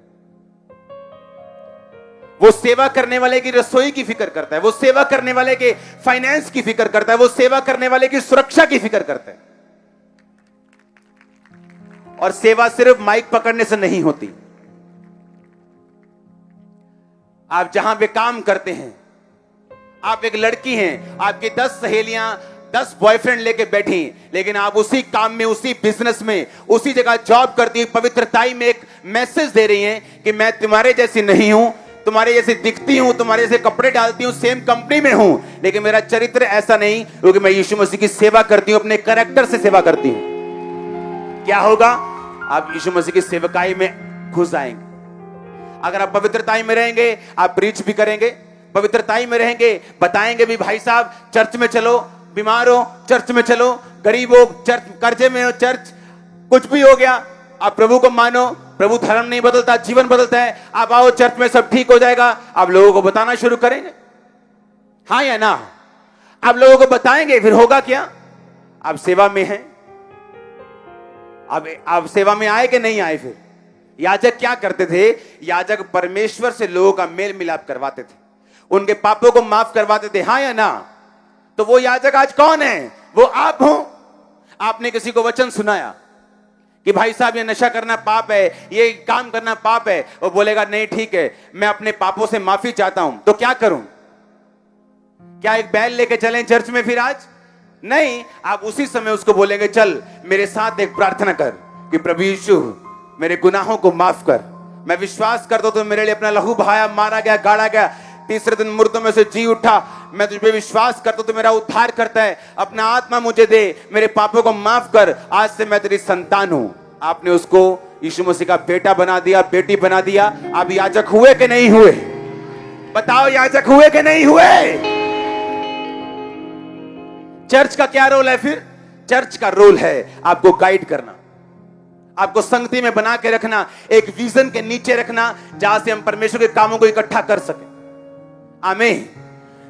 A: वो सेवा करने वाले की रसोई की फिक्र करता है, वो सेवा करने वाले के फाइनेंस की फिक्र करता है, वो सेवा करने वाले की सुरक्षा की फिक्र करता है। और सेवा सिर्फ माइक पकड़ने से नहीं होती। आप जहां पे काम करते हैं, आप एक लड़की हैं, आपकी 10 सहेलियां 10 बॉयफ्रेंड लेके बैठी, लेकिन आप उसी काम में, उसी बिजनेस में, उसी जगह जॉब करती है, पवित्रताई में एक मैसेज दे रही हैं कि मैं तुम्हारे जैसी नहीं हूं, तुम्हारे जैसे दिखती हूं, तुम्हारे जैसे कपड़े डालती हूं, सेम कंपनी में हूं, लेकिन मेरा चरित्र ऐसा नहीं, क्योंकि मैं यीशु मसीह की सेवा करती हूं, अपने कैरेक्टर से सेवा करती हूं। क्या होगा? आप यीशु मसीह की सेवकाई में घुस जाएंगे। अगर आप पवित्रताई में रहेंगे, आप प्रीच भी करेंगे, पवित्रताई में रहेंगे, बताएंगे भी भाई साहब चर्च में चलो, बीमार हो चर्च में चलो, गरीब हो चर्च, कर्जे में हो चर्च, कुछ भी हो गया आप प्रभु को मानो, प्रभु धर्म नहीं बदलता, जीवन बदलता है, आप आओ चर्च में सब ठीक हो जाएगा। आप लोगों को बताना शुरू करेंगे, हाँ या ना? आप लोगों को बताएंगे, फिर होगा क्या? आप सेवा में हैं, आप सेवा में आए कि नहीं आए? फिर याजक क्या करते थे? याजक परमेश्वर से लोगों का मेल मिलाप करवाते थे, उनके पापों को माफ करवाते थे, हाँ या ना? तो वो याजक आज कौन है? वो आप हो। आपने किसी को वचन सुनाया कि भाई साहब ये नशा करना पाप है, ये काम करना पाप है, वो बोलेगा नहीं ठीक है, मैं अपने पापों से माफी चाहता हूं, तो क्या करूं? क्या एक बैल लेके चलें चर्च में फिर आज? नहीं, आप उसी समय उसको बोलेंगे चल मेरे साथ एक प्रार्थना कर कि प्रभु यीशु मेरे गुनाहों को माफ कर, मैं विश्वास करता हूं तो मेरे लिए अपना लहू बहाया, मारा गया, गाड़ा गया, तीसरे दिन मुर्दों में से जी उठा, मैं तुझ पे विश्वास करता हूं तो मेरा उद्धार करता है, अपना आत्मा मुझे दे, मेरे पापों को माफ कर, आज से मैं तेरी संतान हूं। आपने उसको यीशु मसीह का बेटा बना दिया, बेटी बना दिया। आप याजक हुए कि नहीं हुए? बताओ, याजक हुए कि नहीं हुए? चर्च का क्या रोल है फिर? चर्च का रोल है आपको गाइड करना, आपको संगति में बना के रखना, एक विजन के नीचे रखना जहां से हम परमेश्वर के कामों को इकट्ठा कर सकें। आमीन।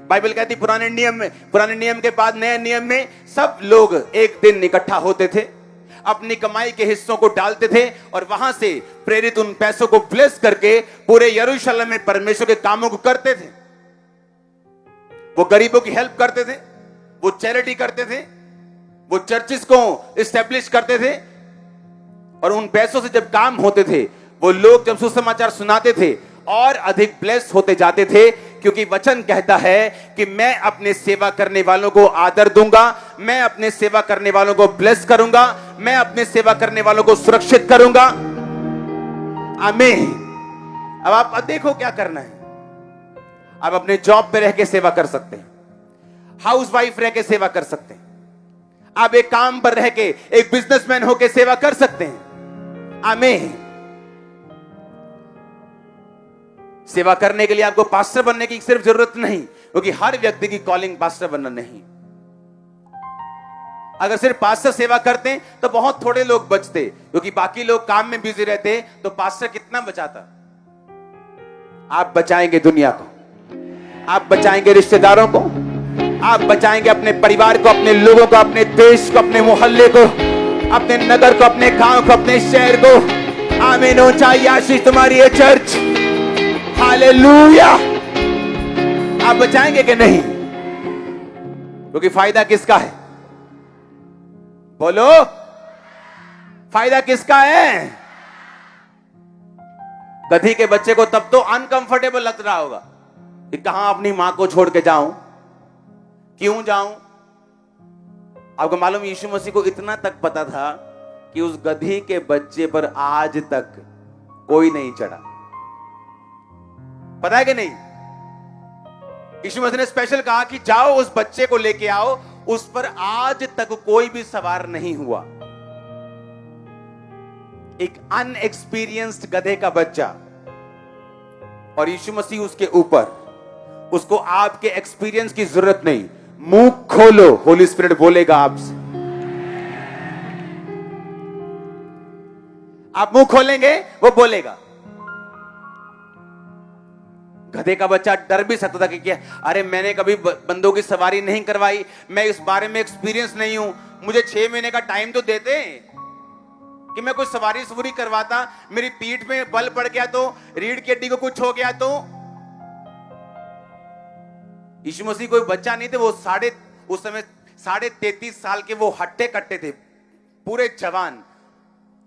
A: बाइबल कहती पुराने नियम के बाद नए नियम में सब लोग एक दिन इकट्ठा होते थे, अपनी कमाई के हिस्सों को डालते थे और वहां से प्रेरित उन पैसों को ब्लेस करके पूरे यरूशलेम में परमेश्वर के कामों को करते थे। वो गरीबों की हेल्प करते थे, वो चैरिटी करते थे, वो चर्चिस को एस्टेब्लिश करते थे, और उन पैसों से जब काम होते थे, वो लोग जब सुसमाचार सुनाते थे और अधिक ब्लेस होते जाते थे, क्योंकि वचन कहता है कि मैं अपने सेवा करने वालों को आदर दूंगा, मैं अपने सेवा करने वालों को ब्लेस करूंगा, मैं अपने सेवा करने वालों को सुरक्षित करूंगा। आमीन। अब आप देखो क्या करना है। आप अपने जॉब पे रह के सेवा कर सकते हैं, हाउस वाइफ रह के सेवा कर सकते हैं, आप एक काम पर रह के एक बिजनेसमैन होकर सेवा कर सकते हैं। आमीन। सेवा करने के लिए आपको पास्टर बनने की सिर्फ जरूरत नहीं, क्योंकि हर व्यक्ति की कॉलिंग पास्टर बनना नहीं। अगर सिर्फ पास्टर सेवा करते तो बहुत थोड़े लोग बचते, क्योंकि बाकी लोग काम में बिजी रहते, तो पास्टर कितना बचाता? आप बचाएंगे दुनिया को, आप बचाएंगे रिश्तेदारों को, आप बचाएंगे अपने परिवार को, अपने लोगों को, अपने देश को, अपने मोहल्ले को, अपने नगर को, अपने गांव को, अपने शहर को। आमीन। ऊंचाई आशीष तुम्हारी है चर्च। हालेलुया। आप बचाएंगे कि नहीं? क्योंकि फायदा किसका है? बोलो, फायदा किसका है? गधी के बच्चे को तब तो अनकंफर्टेबल लग रहा होगा कि कहां अपनी मां को छोड़ के जाऊं, क्यों जाऊं। आपको मालूम, यीशु मसीह को इतना तक पता था कि उस गधी के बच्चे पर आज तक कोई नहीं चढ़ा। पता है कि नहीं? यीशु मसीह ने स्पेशल कहा कि जाओ उस बच्चे को लेके आओ, उस पर आज तक कोई भी सवार नहीं हुआ। एक अनएक्सपीरियंस्ड गधे का बच्चा और यीशु मसीह उसके ऊपर, उसको आपके एक्सपीरियंस की जरूरत नहीं। मुंह खोलो, होली स्पिरिट बोलेगा आपसे। आप मुंह खोलेंगे, वो बोलेगा। गधे का बच्चा डर भी सकता था कि क्या, अरे मैंने कभी बंदों की सवारी नहीं करवाई, मैं इस बारे में एक्सपीरियंस नहीं हूं, मुझे 6 महीने का टाइम तो देते कि मैं कोई सवारी करवाता, मेरी पीठ में बल पड़ गया तो, रीढ़ की हड्डी को कुछ हो गया तो। यीशु मसीह कोई बच्चा नहीं थे, वो उस समय 33.5 साल के वो हट्टे कट्टे थे, पूरे जवान,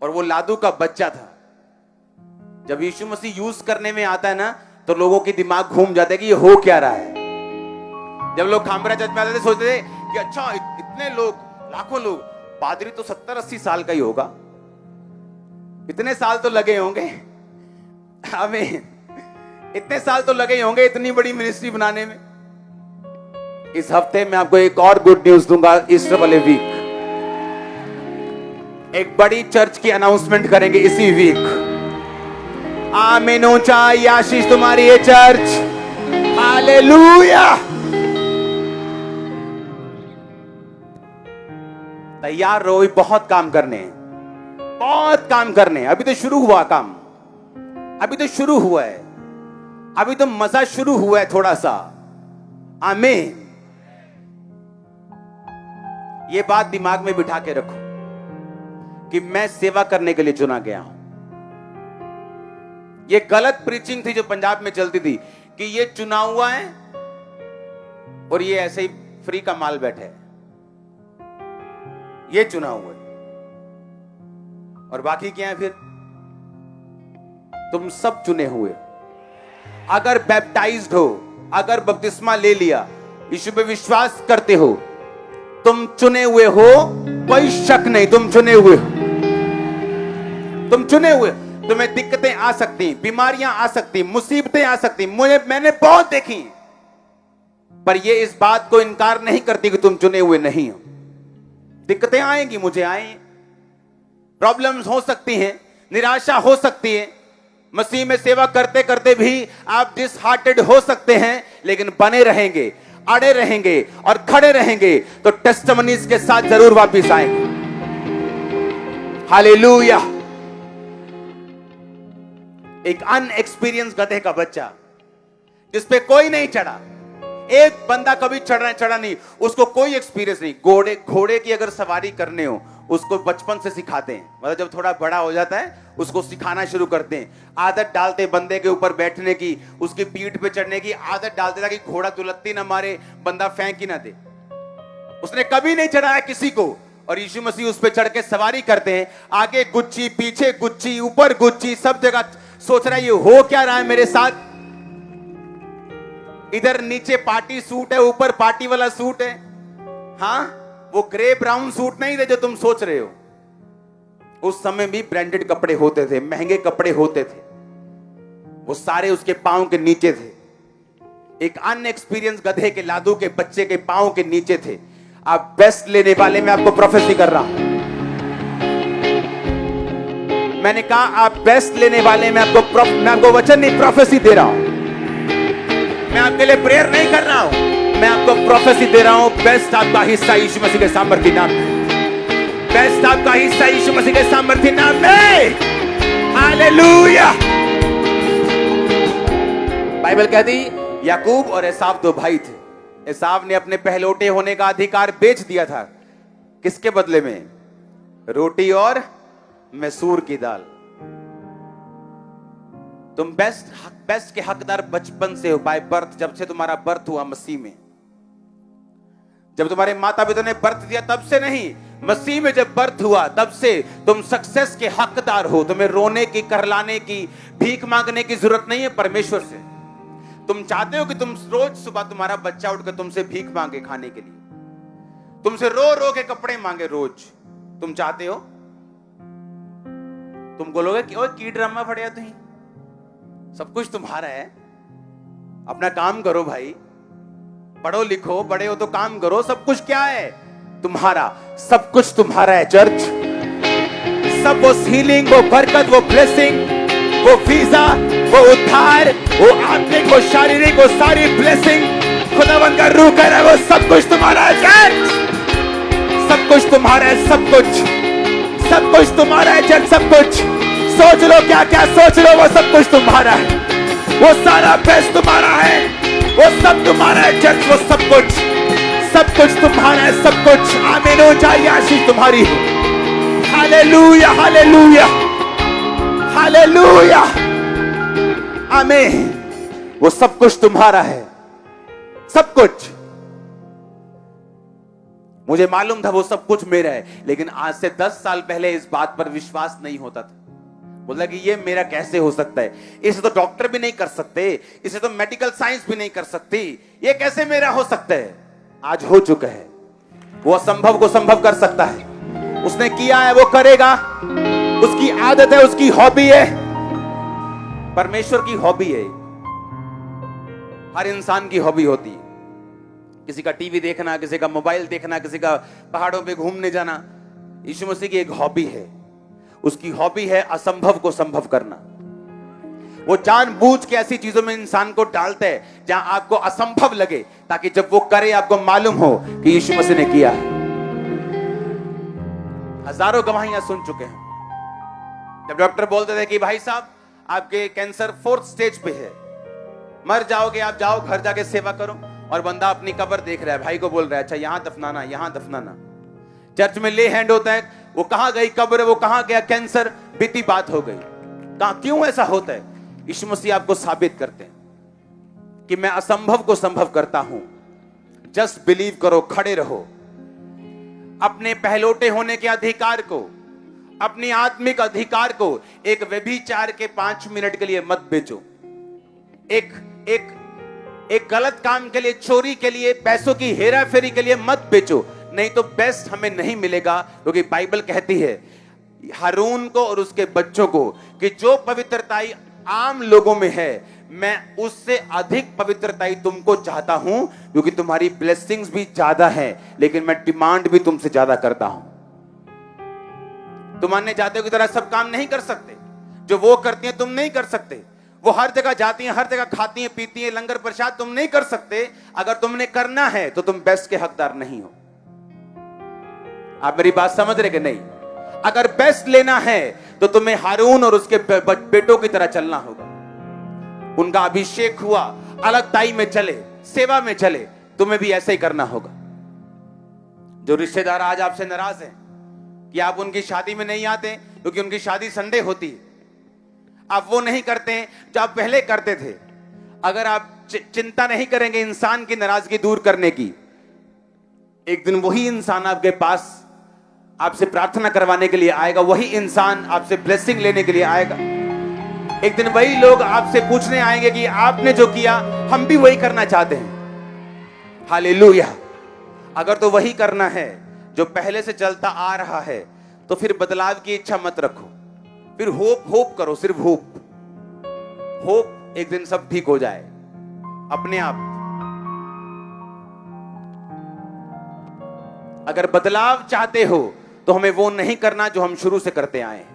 A: और वो लादू का बच्चा था। जब यीशु मसीह यूज करने में आता है ना, तो लोगों की दिमाग घूम जाता है कि ये हो क्या रहा है। जब लोग खामरा चर्च में आते थे, सोचते थे कि अच्छा इतने लोग, लाखों लोग, पादरी तो 70-80 साल का ही होगा, इतने साल तो लगे होंगे हमें, इतने साल तो लगे होंगे इतनी बड़ी मिनिस्ट्री बनाने में। इस हफ्ते मैं आपको एक और गुड न्यूज दूंगा। ईस्टर वाले वीक एक बड़ी चर्च की अनाउंसमेंट करेंगे इसी वीक। आमीन। ऊंचाई आशीष तुम्हारी ये चर्च। हालेलुया। तैयार रहो, बहुत काम करने हैं, बहुत काम करने हैं। अभी तो शुरू हुआ काम, अभी तो शुरू हुआ है, अभी तो मजा शुरू हुआ है थोड़ा सा। आमीन। ये बात दिमाग में बिठा के रखो कि मैं सेवा करने के लिए चुना गया हूं। ये गलत प्रीचिंग थी जो पंजाब में चलती थी कि ये चुना हुआ है और ये ऐसे ही फ्री का माल बैठे है, ये चुना हुआ है और बाकी क्या है फिर? तुम सब चुने हुए। अगर बैप्टाइज्ड हो, अगर बपतिस्मा ले लिया, यीशु पे विश्वास करते हो, तुम चुने हुए हो, कोई शक नहीं, तुम चुने हुए हो, तुम चुने हुए। तुम्हें दिक्कतें आ सकती, बीमारियां आ सकती, मुसीबतें आ सकती, मैंने बहुत देखी, पर ये इस बात को इनकार नहीं करती कि तुम चुने हुए नहीं हो। दिक्कतें आएंगी, मुझे आए, प्रॉब्लम्स हो सकती हैं, निराशा हो सकती है, मसीह में सेवा करते करते भी आप डिसहार्टेड हो सकते हैं, लेकिन बने रहेंगे, अड़े रहेंगे और खड़े रहेंगे तो टेस्टिमनीज के साथ जरूर वापस आएंगे। हालेलुया। एक अनएक्सपीरियंस गधे का बच्चा जिसपे कोई नहीं चढ़ा, एक बंदा कभी चढ़ा नहीं, उसको कोई एक्सपीरियंस नहीं। घोड़े की अगर सवारी करने हो, उसको बचपन से सिखाते हैं, मतलब जब थोड़ा बड़ा हो जाता है उसको सिखाना शुरू करते हैं, आदत डालते बंदे के ऊपर बैठने की, उसकी पीठ पे चढ़ने की आदत डालते ताकि घोड़ा दुलत्ती ना मारे, बंदा फेंक ही ना दे। उसने कभी नहीं चढ़ाया किसी को, और यीशु मसीह उस पर चढ़ के सवारी करते हैं। आगे गुच्ची, पीछे गुच्ची, ऊपर गुच्ची, सब जगह सोच रहा है ये हो क्या रहा है मेरे साथ। इधर नीचे पार्टी सूट है, ऊपर पार्टी वाला सूट है। हाँ, वो ग्रे ब्राउन सूट नहीं थे जो तुम सोच रहे हो। उस समय भी ब्रांडेड कपड़े होते थे, महंगे कपड़े होते थे, वो सारे उसके पांव के नीचे थे। एक अनएक्सपीरियंस गधे के, लादू के बच्चे के पांव के नीचे थे। आप बेस्ट लेने वाले, मैं आपको प्रोफेसी कर रहा हूं। मैंने कहा आप बेस्ट लेने वाले, मैं आपको वचन नहीं, प्रोफेसी दे रहा हूं। मैं आपके लिए प्रेयर नहीं कर रहा हूं, मैं आपको प्रोफेसी दे रहा हूं। बेस्ट आपका हिस्सा यीशु मसीह के सामर्थ्य नाम में, बेस्ट आपका हिस्सा यीशु मसीह के सामर्थ्य नाम में। हालेलुया। बाइबल कहती याकूब और एसाव 2 भाई थे। एसाव ने अपने पहलौठे होने का अधिकार बेच दिया था, किसके बदले में? रोटी और मैसूर की दाल। तुम बेस्ट के हकदार बचपन से हो, बाय बर्थ। जब से तुम्हारा बर्थ हुआ मसीह में, जब तुम्हारे माता पिता ने बर्थ दिया तब से नहीं, मसीह में जब बर्थ हुआ तब से तुम सक्सेस के हकदार हो। तुम्हें रोने की, करलाने की, भीख मांगने की जरूरत नहीं है परमेश्वर से। तुम चाहते हो कि तुम रोज सुबह तुम्हारा बच्चा उठकर तुमसे भीख मांगे खाने के लिए, तुमसे रो रो के कपड़े मांगे रोज। तुम चाहते हो? तुम बोलोगे कि ओए की ड्रामा फड़िया तुम, सब कुछ तुम्हारा है, अपना काम करो भाई, पढ़ो लिखो, बड़े हो तो काम करो, सब कुछ क्या है? तुम्हारा। सब कुछ तुम्हारा है चर्च। सब वो हीलिंग, वो बरकत, वो ब्लेसिंग, वो वीजा वो उद्धार, वो आत्मिक, वो शारीरिक, वो सारी ब्लेसिंग खुदावंद का रूह कह रहा है, वो सब कुछ तुम्हारा है चर्च, सब कुछ तुम्हारा है, सब कुछ तुम्हारा है चर्च, सब कुछ। सोच लो क्या क्या सोच लो, वो सब कुछ तुम्हारा है, वो सारा बेस्ट तुम्हारा है, वो सब तुम्हारा है चर्च, वो सब कुछ तुम्हारा है, सब कुछ। आमीन हो जाए, आशीष तुम्हारी हो। हालेलुया, हालेलुया, हालेलुया, आमीन। वो सब कुछ तुम्हारा है, सब कुछ। मुझे मालूम था वो सब कुछ मेरा है, लेकिन आज से 10 साल पहले इस बात पर विश्वास नहीं होता था। बोला कि ये मेरा कैसे हो सकता है, इसे तो डॉक्टर भी नहीं कर सकते, इसे तो मेडिकल साइंस भी नहीं कर सकती, ये कैसे मेरा हो सकता है। आज हो चुका है, वो असंभव को संभव कर सकता है। उसने किया है, वो करेगा, उसकी आदत है, उसकी हॉबी है, परमेश्वर की हॉबी है। हर इंसान की हॉबी होती है, किसी का टीवी देखना, किसी का मोबाइल देखना, किसी का पहाड़ों पे घूमने जाना। यीशु मसीह की एक हॉबी है, उसकी हॉबी है असंभव को संभव करना। वो जानबूझ के ऐसी चीजों में इंसान को डालता है जहां आपको असंभव लगे, ताकि जब वो करे आपको मालूम हो कि यीशु मसीह ने किया है। हजारों गवाहियां सुन चुके हैं। जब डॉक्टर बोलते थे कि भाई साहब आपके कैंसर 4th स्टेज पे है, मर जाओगे, आप जाओ घर जाके सेवा करो, और बंदा अपनी कब्र देख रहा है, भाई को बोल रहा है अच्छा यहां दफनाना, यहां दफनाना। चर्च में ले हैंड होता है, वो कहां गई कब्र, वो कहां गया कैंसर, बीती बात हो गई। कहां, क्यों ऐसा होता है? यीशु मसीह आपको साबित करते हैं कि मैं असंभव को संभव करता हूं। जस्ट बिलीव करो, खड़े रहो। अपने पहलोटे होने के अधिकार को, अपनी आत्मिक अधिकार को एक व्यभिचार के 5 मिनट के लिए मत बेचो। एक गलत काम के लिए, चोरी के लिए, पैसों की हेरा फेरी के लिए मत बेचो, नहीं तो बेस्ट हमें नहीं मिलेगा। क्योंकि बाइबल कहती है हारून को और उसके बच्चों को कि जो पवित्रताई आम लोगों में है, मैं उससे अधिक पवित्रताई तुमको चाहता हूं, क्योंकि तुम्हारी ब्लेसिंग्स भी ज्यादा है, लेकिन मैं डिमांड भी तुमसे ज्यादा करता हूं। तुम अन्य जातियों की तरह सब काम नहीं कर सकते, जो वो करती हैं तुम नहीं कर सकते। वो हर जगह जाती हैं, हर जगह खाती हैं, पीती हैं, लंगर प्रसाद तुम नहीं कर सकते। अगर तुमने करना है तो तुम बेस्ट के हकदार नहीं हो। आप मेरी बात समझ रहे कि नहीं? अगर बेस्ट लेना है तो तुम्हें हारून और उसके बेटों की तरह चलना होगा। उनका अभिषेक हुआ, अलग ताई में चले, सेवा में चले, तुम्हें भी ऐसा ही करना होगा। जो रिश्तेदार आज आपसे नाराज हैं कि आप उनकी शादी में नहीं आते, क्योंकि उनकी शादी संडे होती है, आप वो नहीं करते जो आप पहले करते थे। अगर आप चिंता नहीं करेंगे इंसान की नाराजगी दूर करने की, एक दिन वही इंसान आपके पास आपसे प्रार्थना करवाने के लिए आएगा, वही इंसान आपसे ब्लेसिंग लेने के लिए आएगा। एक दिन वही लोग आपसे पूछने आएंगे कि आपने जो किया हम भी वही करना चाहते हैं। हालेलुया। अगर तो वही करना है जो पहले से चलता आ रहा है, तो फिर बदलाव की इच्छा मत रखो, फिर होप करो, सिर्फ होप एक दिन सब ठीक हो जाए अपने आप। अगर बदलाव चाहते हो तो हमें वो नहीं करना जो हम शुरू से करते आए हैं।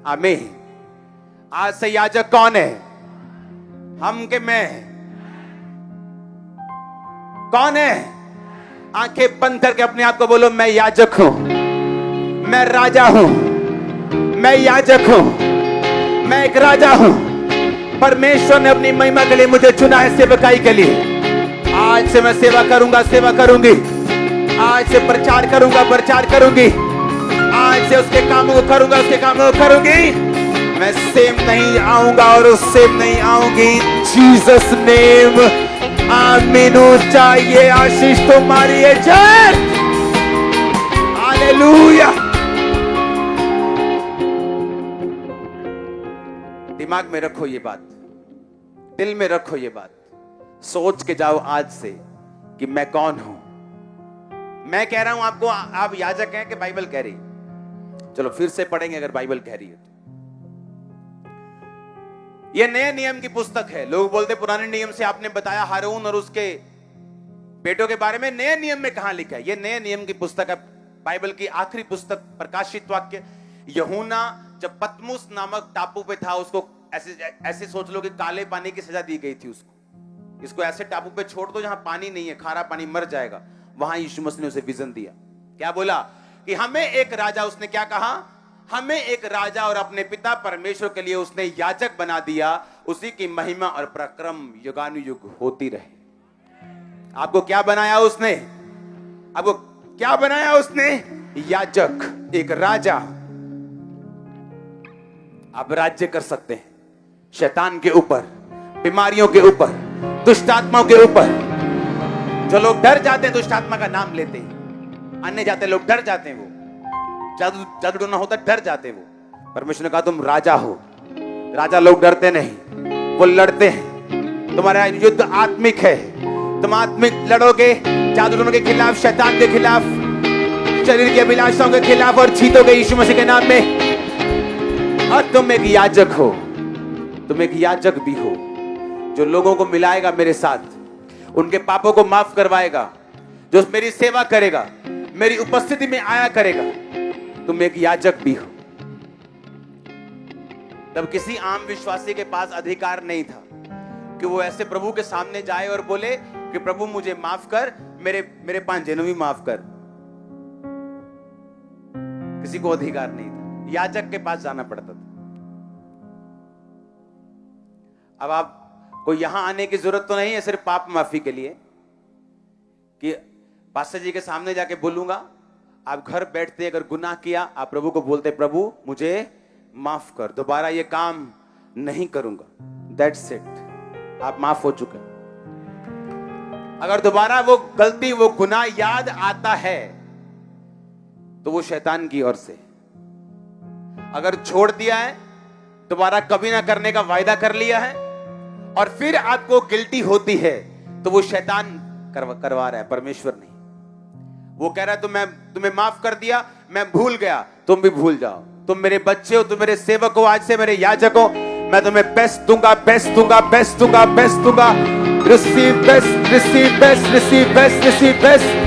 A: आमीन। आज से याजक कौन है? हम के मैं? कौन है? आंखें बंद करके अपने आप को बोलो, मैं याजक हूं, मैं राजा हूं, मैं याजक हूं, मैं एक राजा हूं। परमेश्वर ने अपनी महिमा के लिए मुझे चुना है, सेवकाई के लिए। आज से मैं सेवा करूंगा, सेवा करूंगी। आज से प्रचार करूंगा, प्रचार करूंगी। आज से उसके कामों को करूंगा, उसके कामों को करूंगी। मैं सेम नहीं आऊंगा और उस सेम नहीं आऊंगी। Jesus name. आमीन। चाहिए आशीष तुम्हारी है चर्च। हालेलुया। दिमाग में रखो ये बात, दिल में रखो ये बात, सोच के जाओ आज से कि मैं कौन हूं। मैं कह रहा हूं आपको, आप याजक हैं कि बाइबल कह रही? चलो फिर से पढ़ेंगे अगर बाइबल कह रही है तो। यह नए नियम की पुस्तक है। लोग बोलते पुराने नियम से आपने बताया हारून और उसके बेटों के बारे में, नए नियम में कहां लिखा है? यह नए नियम की पुस्तक है, बाइबल की आखिरी पुस्तक, प्रकाशित वाक्य। यूहन्ना जब पतमुस नामक टापू पे था, उसको ऐसे ऐसे सोच लो कि काले पानी की सजा दी गई थी उसको। इसको ऐसे टापू पे छोड़ दो जहां पानी नहीं है, खारा पानी, मर जाएगा। वहां यीशु मसीह ने उसे विजन दिया। क्या बोला कि हमें एक राजा, उसने क्या कहा, हमें एक राजा और अपने पिता परमेश्वर के लिए उसने याजक बना दिया, उसी की महिमा और पराक्रम युगानुयुग होती रहे। आपको क्या बनाया उसने? आपको क्या बनाया उसने? याजक, एक राजा। आप राज्य कर सकते हैं शैतान के ऊपर, बीमारियों के ऊपर, दुष्ट आत्माओं के ऊपर। जो लोग डर जाते हैं दुष्ट आत्मा का नाम लेते हैं, अन्य जाते लोग डर जाते हैं, वो जादू टोना होता डर जाते हैं वो। परमेश्वर ने कहा तुम राजा हो। राजा लोग डरते नहीं, वो लड़ते हैं। तुम्हारा युद्ध आत्मिक है, तुम आत्मिक लड़ोगे जादू टोनों के खिलाफ, शैतान के खिलाफ, शरीर की अभिलाषाओं के खिलाफ, और जीतोगे यीशु मसीह के नाम में। और तुम एक याजक हो, तुम एक याजक भी हो जो लोगों को मिलाएगा मेरे साथ, उनके पापों को माफ करवाएगा, जो मेरी सेवा करेगा, मेरी उपस्थिति में आया करेगा। तुम एक याजक भी हो। तब किसी आम विश्वासी के पास अधिकार नहीं था कि वो ऐसे प्रभु के सामने जाए और बोले कि प्रभु मुझे माफ कर, मेरे 5 जनों भी माफ कर। किसी को अधिकार नहीं था, याजक के पास जाना पड़ता था। अब आपको यहां आने की जरूरत तो नहीं है सिर्फ पाप माफी के लिए कि पास्टर जी के सामने जाके बोलूंगा। आप घर बैठते अगर गुनाह किया, आप प्रभु को बोलते प्रभु मुझे माफ कर, दोबारा ये काम नहीं करूंगा, दैट्स इट, आप माफ हो चुके। अगर दोबारा वो गलती, वो गुनाह याद आता है तो वो शैतान की ओर से। अगर छोड़ दिया है, दोबारा कभी ना करने का वायदा कर लिया है, और फिर आपको गिल्टी होती है, तो वो शैतान करवा रहा है, परमेश्वर नहीं। वो कह रहा है मैं तुम्हें माफ कर दिया, मैं भूल गया, तुम भी भूल जाओ। तुम मेरे बच्चे हो, तुम मेरे सेवक हो, आज से मेरे याजक हो, मैं तुम्हें बेस्ट दूंगा, बेस्ट दूंगा, बेस्ट दूंगा, बेस्ट दूंगा। Receive best, receive best, receive best, receive best,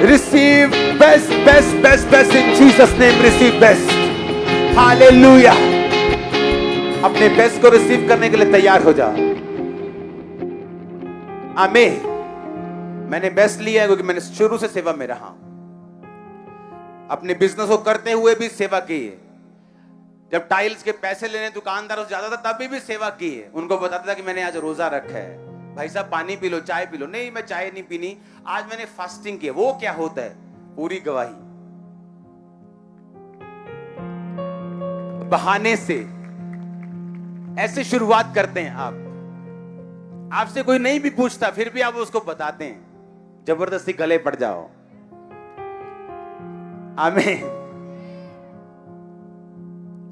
A: receive best, best, best, best in Jesus name, receive best. Hallelujah. अपने बेस्ट को रिसीव करने के लिए तैयार हो जाओ। आमीन। मैंने बेस्ट लिया है क्योंकि मैंने शुरू से सेवा में रहा। अपने बिजनेस को करते हुए भी सेवा की है। जब टाइल्स के पैसे लेने दुकानदारों से ज्यादा था तभी भी सेवा की है। उनको बताता था कि मैंने आज रोजा रखा है, भाई साहब पानी पी लो, चाय पी लो। नहीं, मैं चाय नहीं पीनी, आज मैंने फास्टिंग की है। वो क्या होता है? पूरी गवाही। बहाने से ऐसे शुरुआत करते हैं आप। आपसे कोई नहीं भी पूछता, फिर भी आप उसको बताते हैं, जबरदस्ती गले पड़ जाओ। आमीन।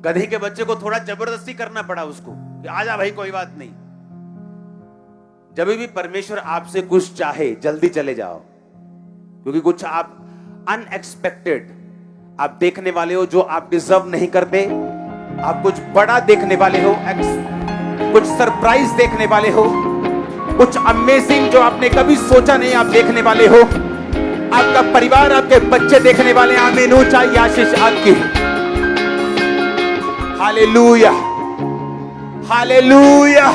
A: गधी के बच्चे को थोड़ा जबरदस्ती करना पड़ा उसको कि आजा भाई, कोई बात नहीं। जब भी परमेश्वर आपसे कुछ चाहे जल्दी चले जाओ, क्योंकि कुछ आप अनएक्सपेक्टेड आप देखने वाले हो जो आप डिजर्व नहीं करते। आप कुछ बड़ा देखने वाले हो, कुछ सरप्राइज देखने वाले हो, कुछ अमेजिंग जो आपने कभी सोचा नहीं आप देखने वाले हो। आपका परिवार, आपके बच्चे देखने वाले। आमीन। ऊंचाई आशीष आपकी। Hallelujah, hallelujah.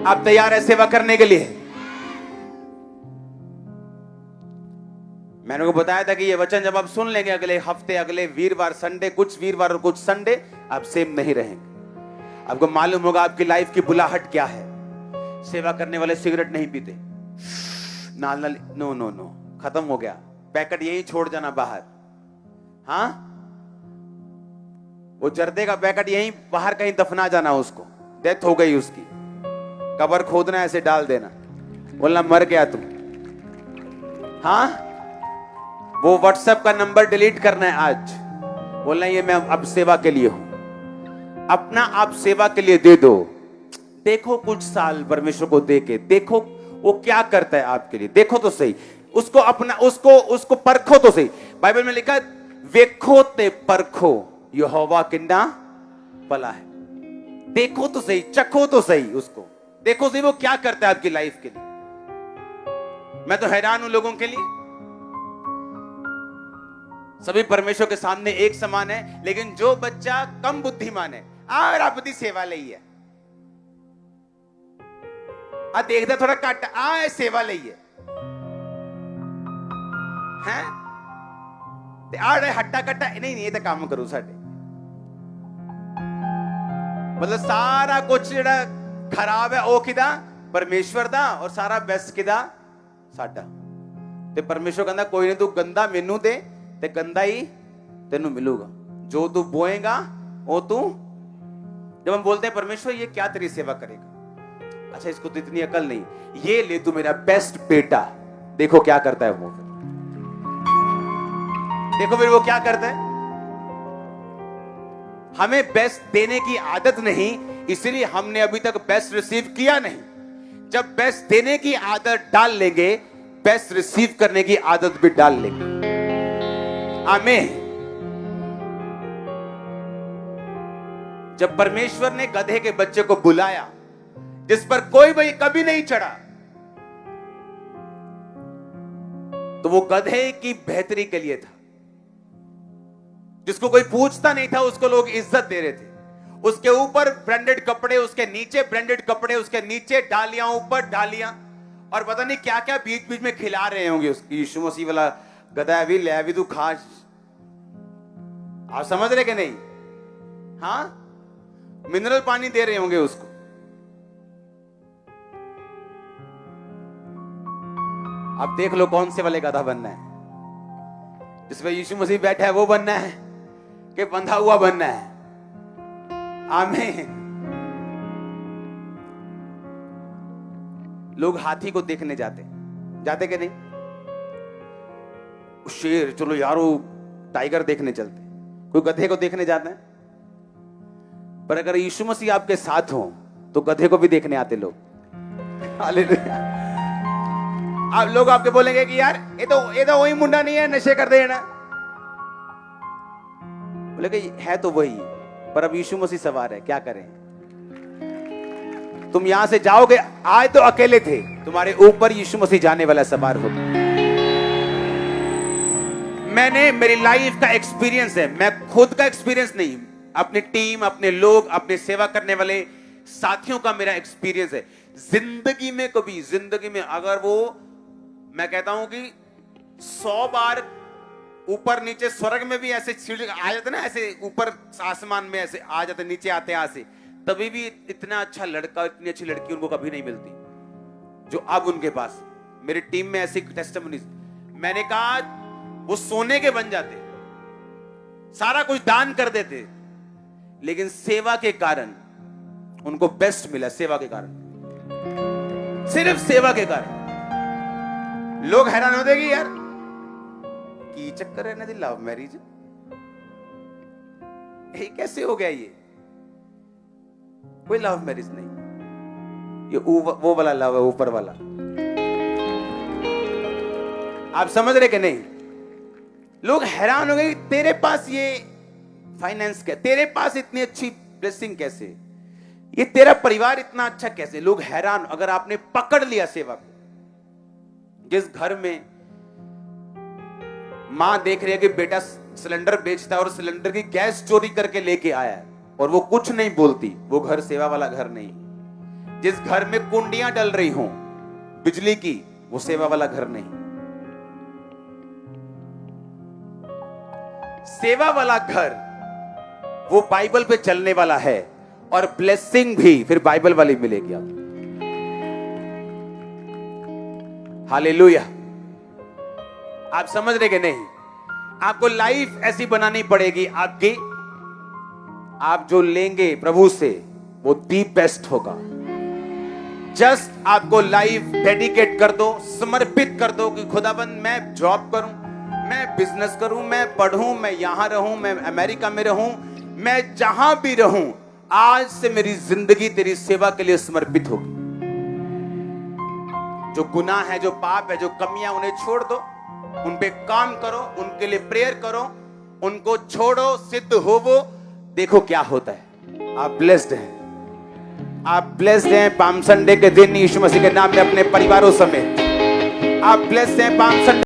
A: आप तैयार है सेवा करने के लिए? मैंने को बताया था कि ये वचन जब आप सुन लेंगे अगले हफ्ते, अगले वीरवार, संडे, कुछ वीरवार और कुछ संडे, आप सेम नहीं रहेंगे। आपको मालूम होगा आपकी लाइफ की बुलाहट क्या है। सेवा करने वाले सिगरेट नहीं पीते, नाल नाल, नो नो नो, खत्म हो गया। पैकेट यही छोड़ जाना बाहर। हाँ, वो जर्दे का पैकेट यहीं बाहर कहीं दफना जाना, उसको डेथ हो गई उसकी, कबर खोदना, ऐसे डाल देना, बोलना मर गया तुम। हाँ, वो व्हाट्सएप का नंबर डिलीट करना है आज, बोलना ये मैं अब सेवा के लिए हूं। अपना आप सेवा के लिए दे दो। देखो कुछ साल परमेश्वर को दे के देखो वो क्या करता है आपके लिए। देखो तो सही उसको, अपना उसको परखो तो सही। बाइबल में लिखा है वेखो ते परखो यहोवा किन्ना भला है। देखो तो सही, चखो तो सही, उसको देखो सही वो क्या करता है आपकी लाइफ के लिए। मैं तो हैरान हूं लोगों के लिए। सभी परमेश्वर के सामने एक समान है, लेकिन जो बच्चा कम बुद्धिमान है और आपकी सेवा लई है, आ देखता थोड़ा घट आ सेवा लई है हैं ते आड़े हट्टा कट्टा नहीं ये तो काम करू साडे, मतलब सारा कुछ जेड़ा खराब है वो किदा परमेश्वर दा और सारा बेस्ट किदा साडा। ते परमेश्वर कहंदा कोई नहीं, तू गंदा मेनू दे ते गंदा ही तेनू मिलूगा, जो तू बोएगा वो तू। जब हम बोलते हैं परमेश्वर ये क्या तेरी सेवा करेगा, अच्छा इसको तो इतनी अकल नहीं, ये ले तू मेरा बेस्ट बेटा, देखो क्या करता है वो, देखो फिर वो क्या करता है। हमें बेस्ट देने की आदत नहीं, इसलिए हमने अभी तक बेस्ट रिसीव किया नहीं। जब बेस्ट देने की आदत डाल लेंगे, बेस्ट रिसीव करने की आदत भी डाल लेंगे। आमीन। जब परमेश्वर ने गधे के बच्चे को बुलाया, जिस पर कोई भी कभी नहीं चढ़ा, तो वो गधे की बेहतरी के लिए था। जिसको कोई पूछता नहीं था उसको लोग इज्जत दे रहे थे। उसके ऊपर ब्रांडेड कपड़े, उसके नीचे ब्रांडेड कपड़े, उसके नीचे डालियां, ऊपर डालियां, और पता नहीं क्या क्या बीच बीच में खिला रहे होंगे उसकी। यीशु मसीह वाला गधा भी ले भी तू खास, आप समझ रहे कि नहीं? हाँ, मिनरल पानी दे रहे होंगे उसको। आप देख लो कौन से वाले गधा बनना है, जिसमें यीशु मसीह बैठा है वो बनना है कि बंधा हुआ बनना है? आमीन। लोग हाथी को देखने जाते कि नहीं? शेर, चलो यारो टाइगर देखने चलते, कोई गधे को देखने जाते हैं? पर अगर यीशु मसीह आपके साथ हो तो गधे को भी देखने आते लोग। हालेलुया। आप लोग आपके बोलेंगे कि यार ये तो वही मुंडा नहीं है, नशे कर देना। बोले कि है तो वही, पर अब यीशु मसीह सवार है, क्या करें? तुम यहां से जाओगे, आज तो अकेले थे, तुम्हारे ऊपर यीशु मसीह जाने वाला सवार होगा। मैंने, मेरी लाइफ का एक्सपीरियंस है, मैं खुद का एक्सपीरियंस नहीं, अपनी टीम, अपने लोग, अपने सेवा करने वाले साथियों का मेरा एक्सपीरियंस है। जिंदगी में कभी, जिंदगी में अगर वो, मैं कहता हूं कि 100 बार ऊपर नीचे, स्वर्ग में भी ऐसे सीढ़ी आ जाते ना, ऐसे ऊपर आसमान में ऐसे आ जाते, नीचे आते आसे, तभी भी इतना अच्छा लड़का, इतनी अच्छी लड़की उनको कभी नहीं मिलती जो अब उनके पास। मेरी टीम में ऐसी टेस्टिमनीज, मैंने कहा वो सोने के बन जाते, सारा कुछ दान कर देते, लेकिन सेवा के कारण उनको बेस्ट मिला। सेवा के कारण, सिर्फ सेवा के कारण। लोग हैरान होते कि यार की चक्कर है ना, लव मैरिज ये कैसे हो गया? ये कोई लव मैरिज नहीं, ये वो वाला लव है, ऊपर वाला। आप समझ रहे कि नहीं? लोग हैरान हो गए, तेरे पास ये फाइनेंस क्या, तेरे पास इतनी अच्छी ब्लेसिंग कैसे, ये तेरा परिवार इतना अच्छा कैसे? लोग हैरान। अगर आपने पकड़ लिया सेवा को, जिस घर में मां देख रही है कि बेटा सिलेंडर बेचता है और सिलेंडर की गैस चोरी करके लेके आया है और वो कुछ नहीं बोलती, वो घर सेवा वाला घर नहीं। जिस घर में कुंडियां डल रही हों बिजली की, वो सेवा वाला घर नहीं। सेवा वाला घर वो बाइबल पे चलने वाला है, और ब्लेसिंग भी फिर बाइबल वाली मिलेगी आपको। हालेलुया। आप समझ रहे कि नहीं? आपको लाइफ ऐसी बनानी पड़ेगी आपकी, आप जो लेंगे प्रभु से वो दी बेस्ट होगा। जस्ट आपको लाइफ डेडिकेट कर दो, समर्पित कर दो कि खुदाबंद मैं जॉब करूं, मैं बिजनेस करूं, मैं पढ़ूं, मैं यहां रहूं, मैं अमेरिका में रहूं, मैं जहां भी रहूं, आज से मेरी जिंदगी तेरी सेवा के लिए समर्पित होगी। जो गुनाह है, जो पाप है, जो कमियां, उन्हें छोड़ दो, उन पे काम करो, उनके लिए प्रेयर करो, उनको छोड़ो, सिद्ध हो वो, देखो क्या होता है। आप ब्लेस्ड हैं, आप ब्लेस्ड हैं। पाम संडे के दिन यीशु मसीह के नाम में अपने परिवारों समेत आप ब्लेस्ड हैं। Palm Sunday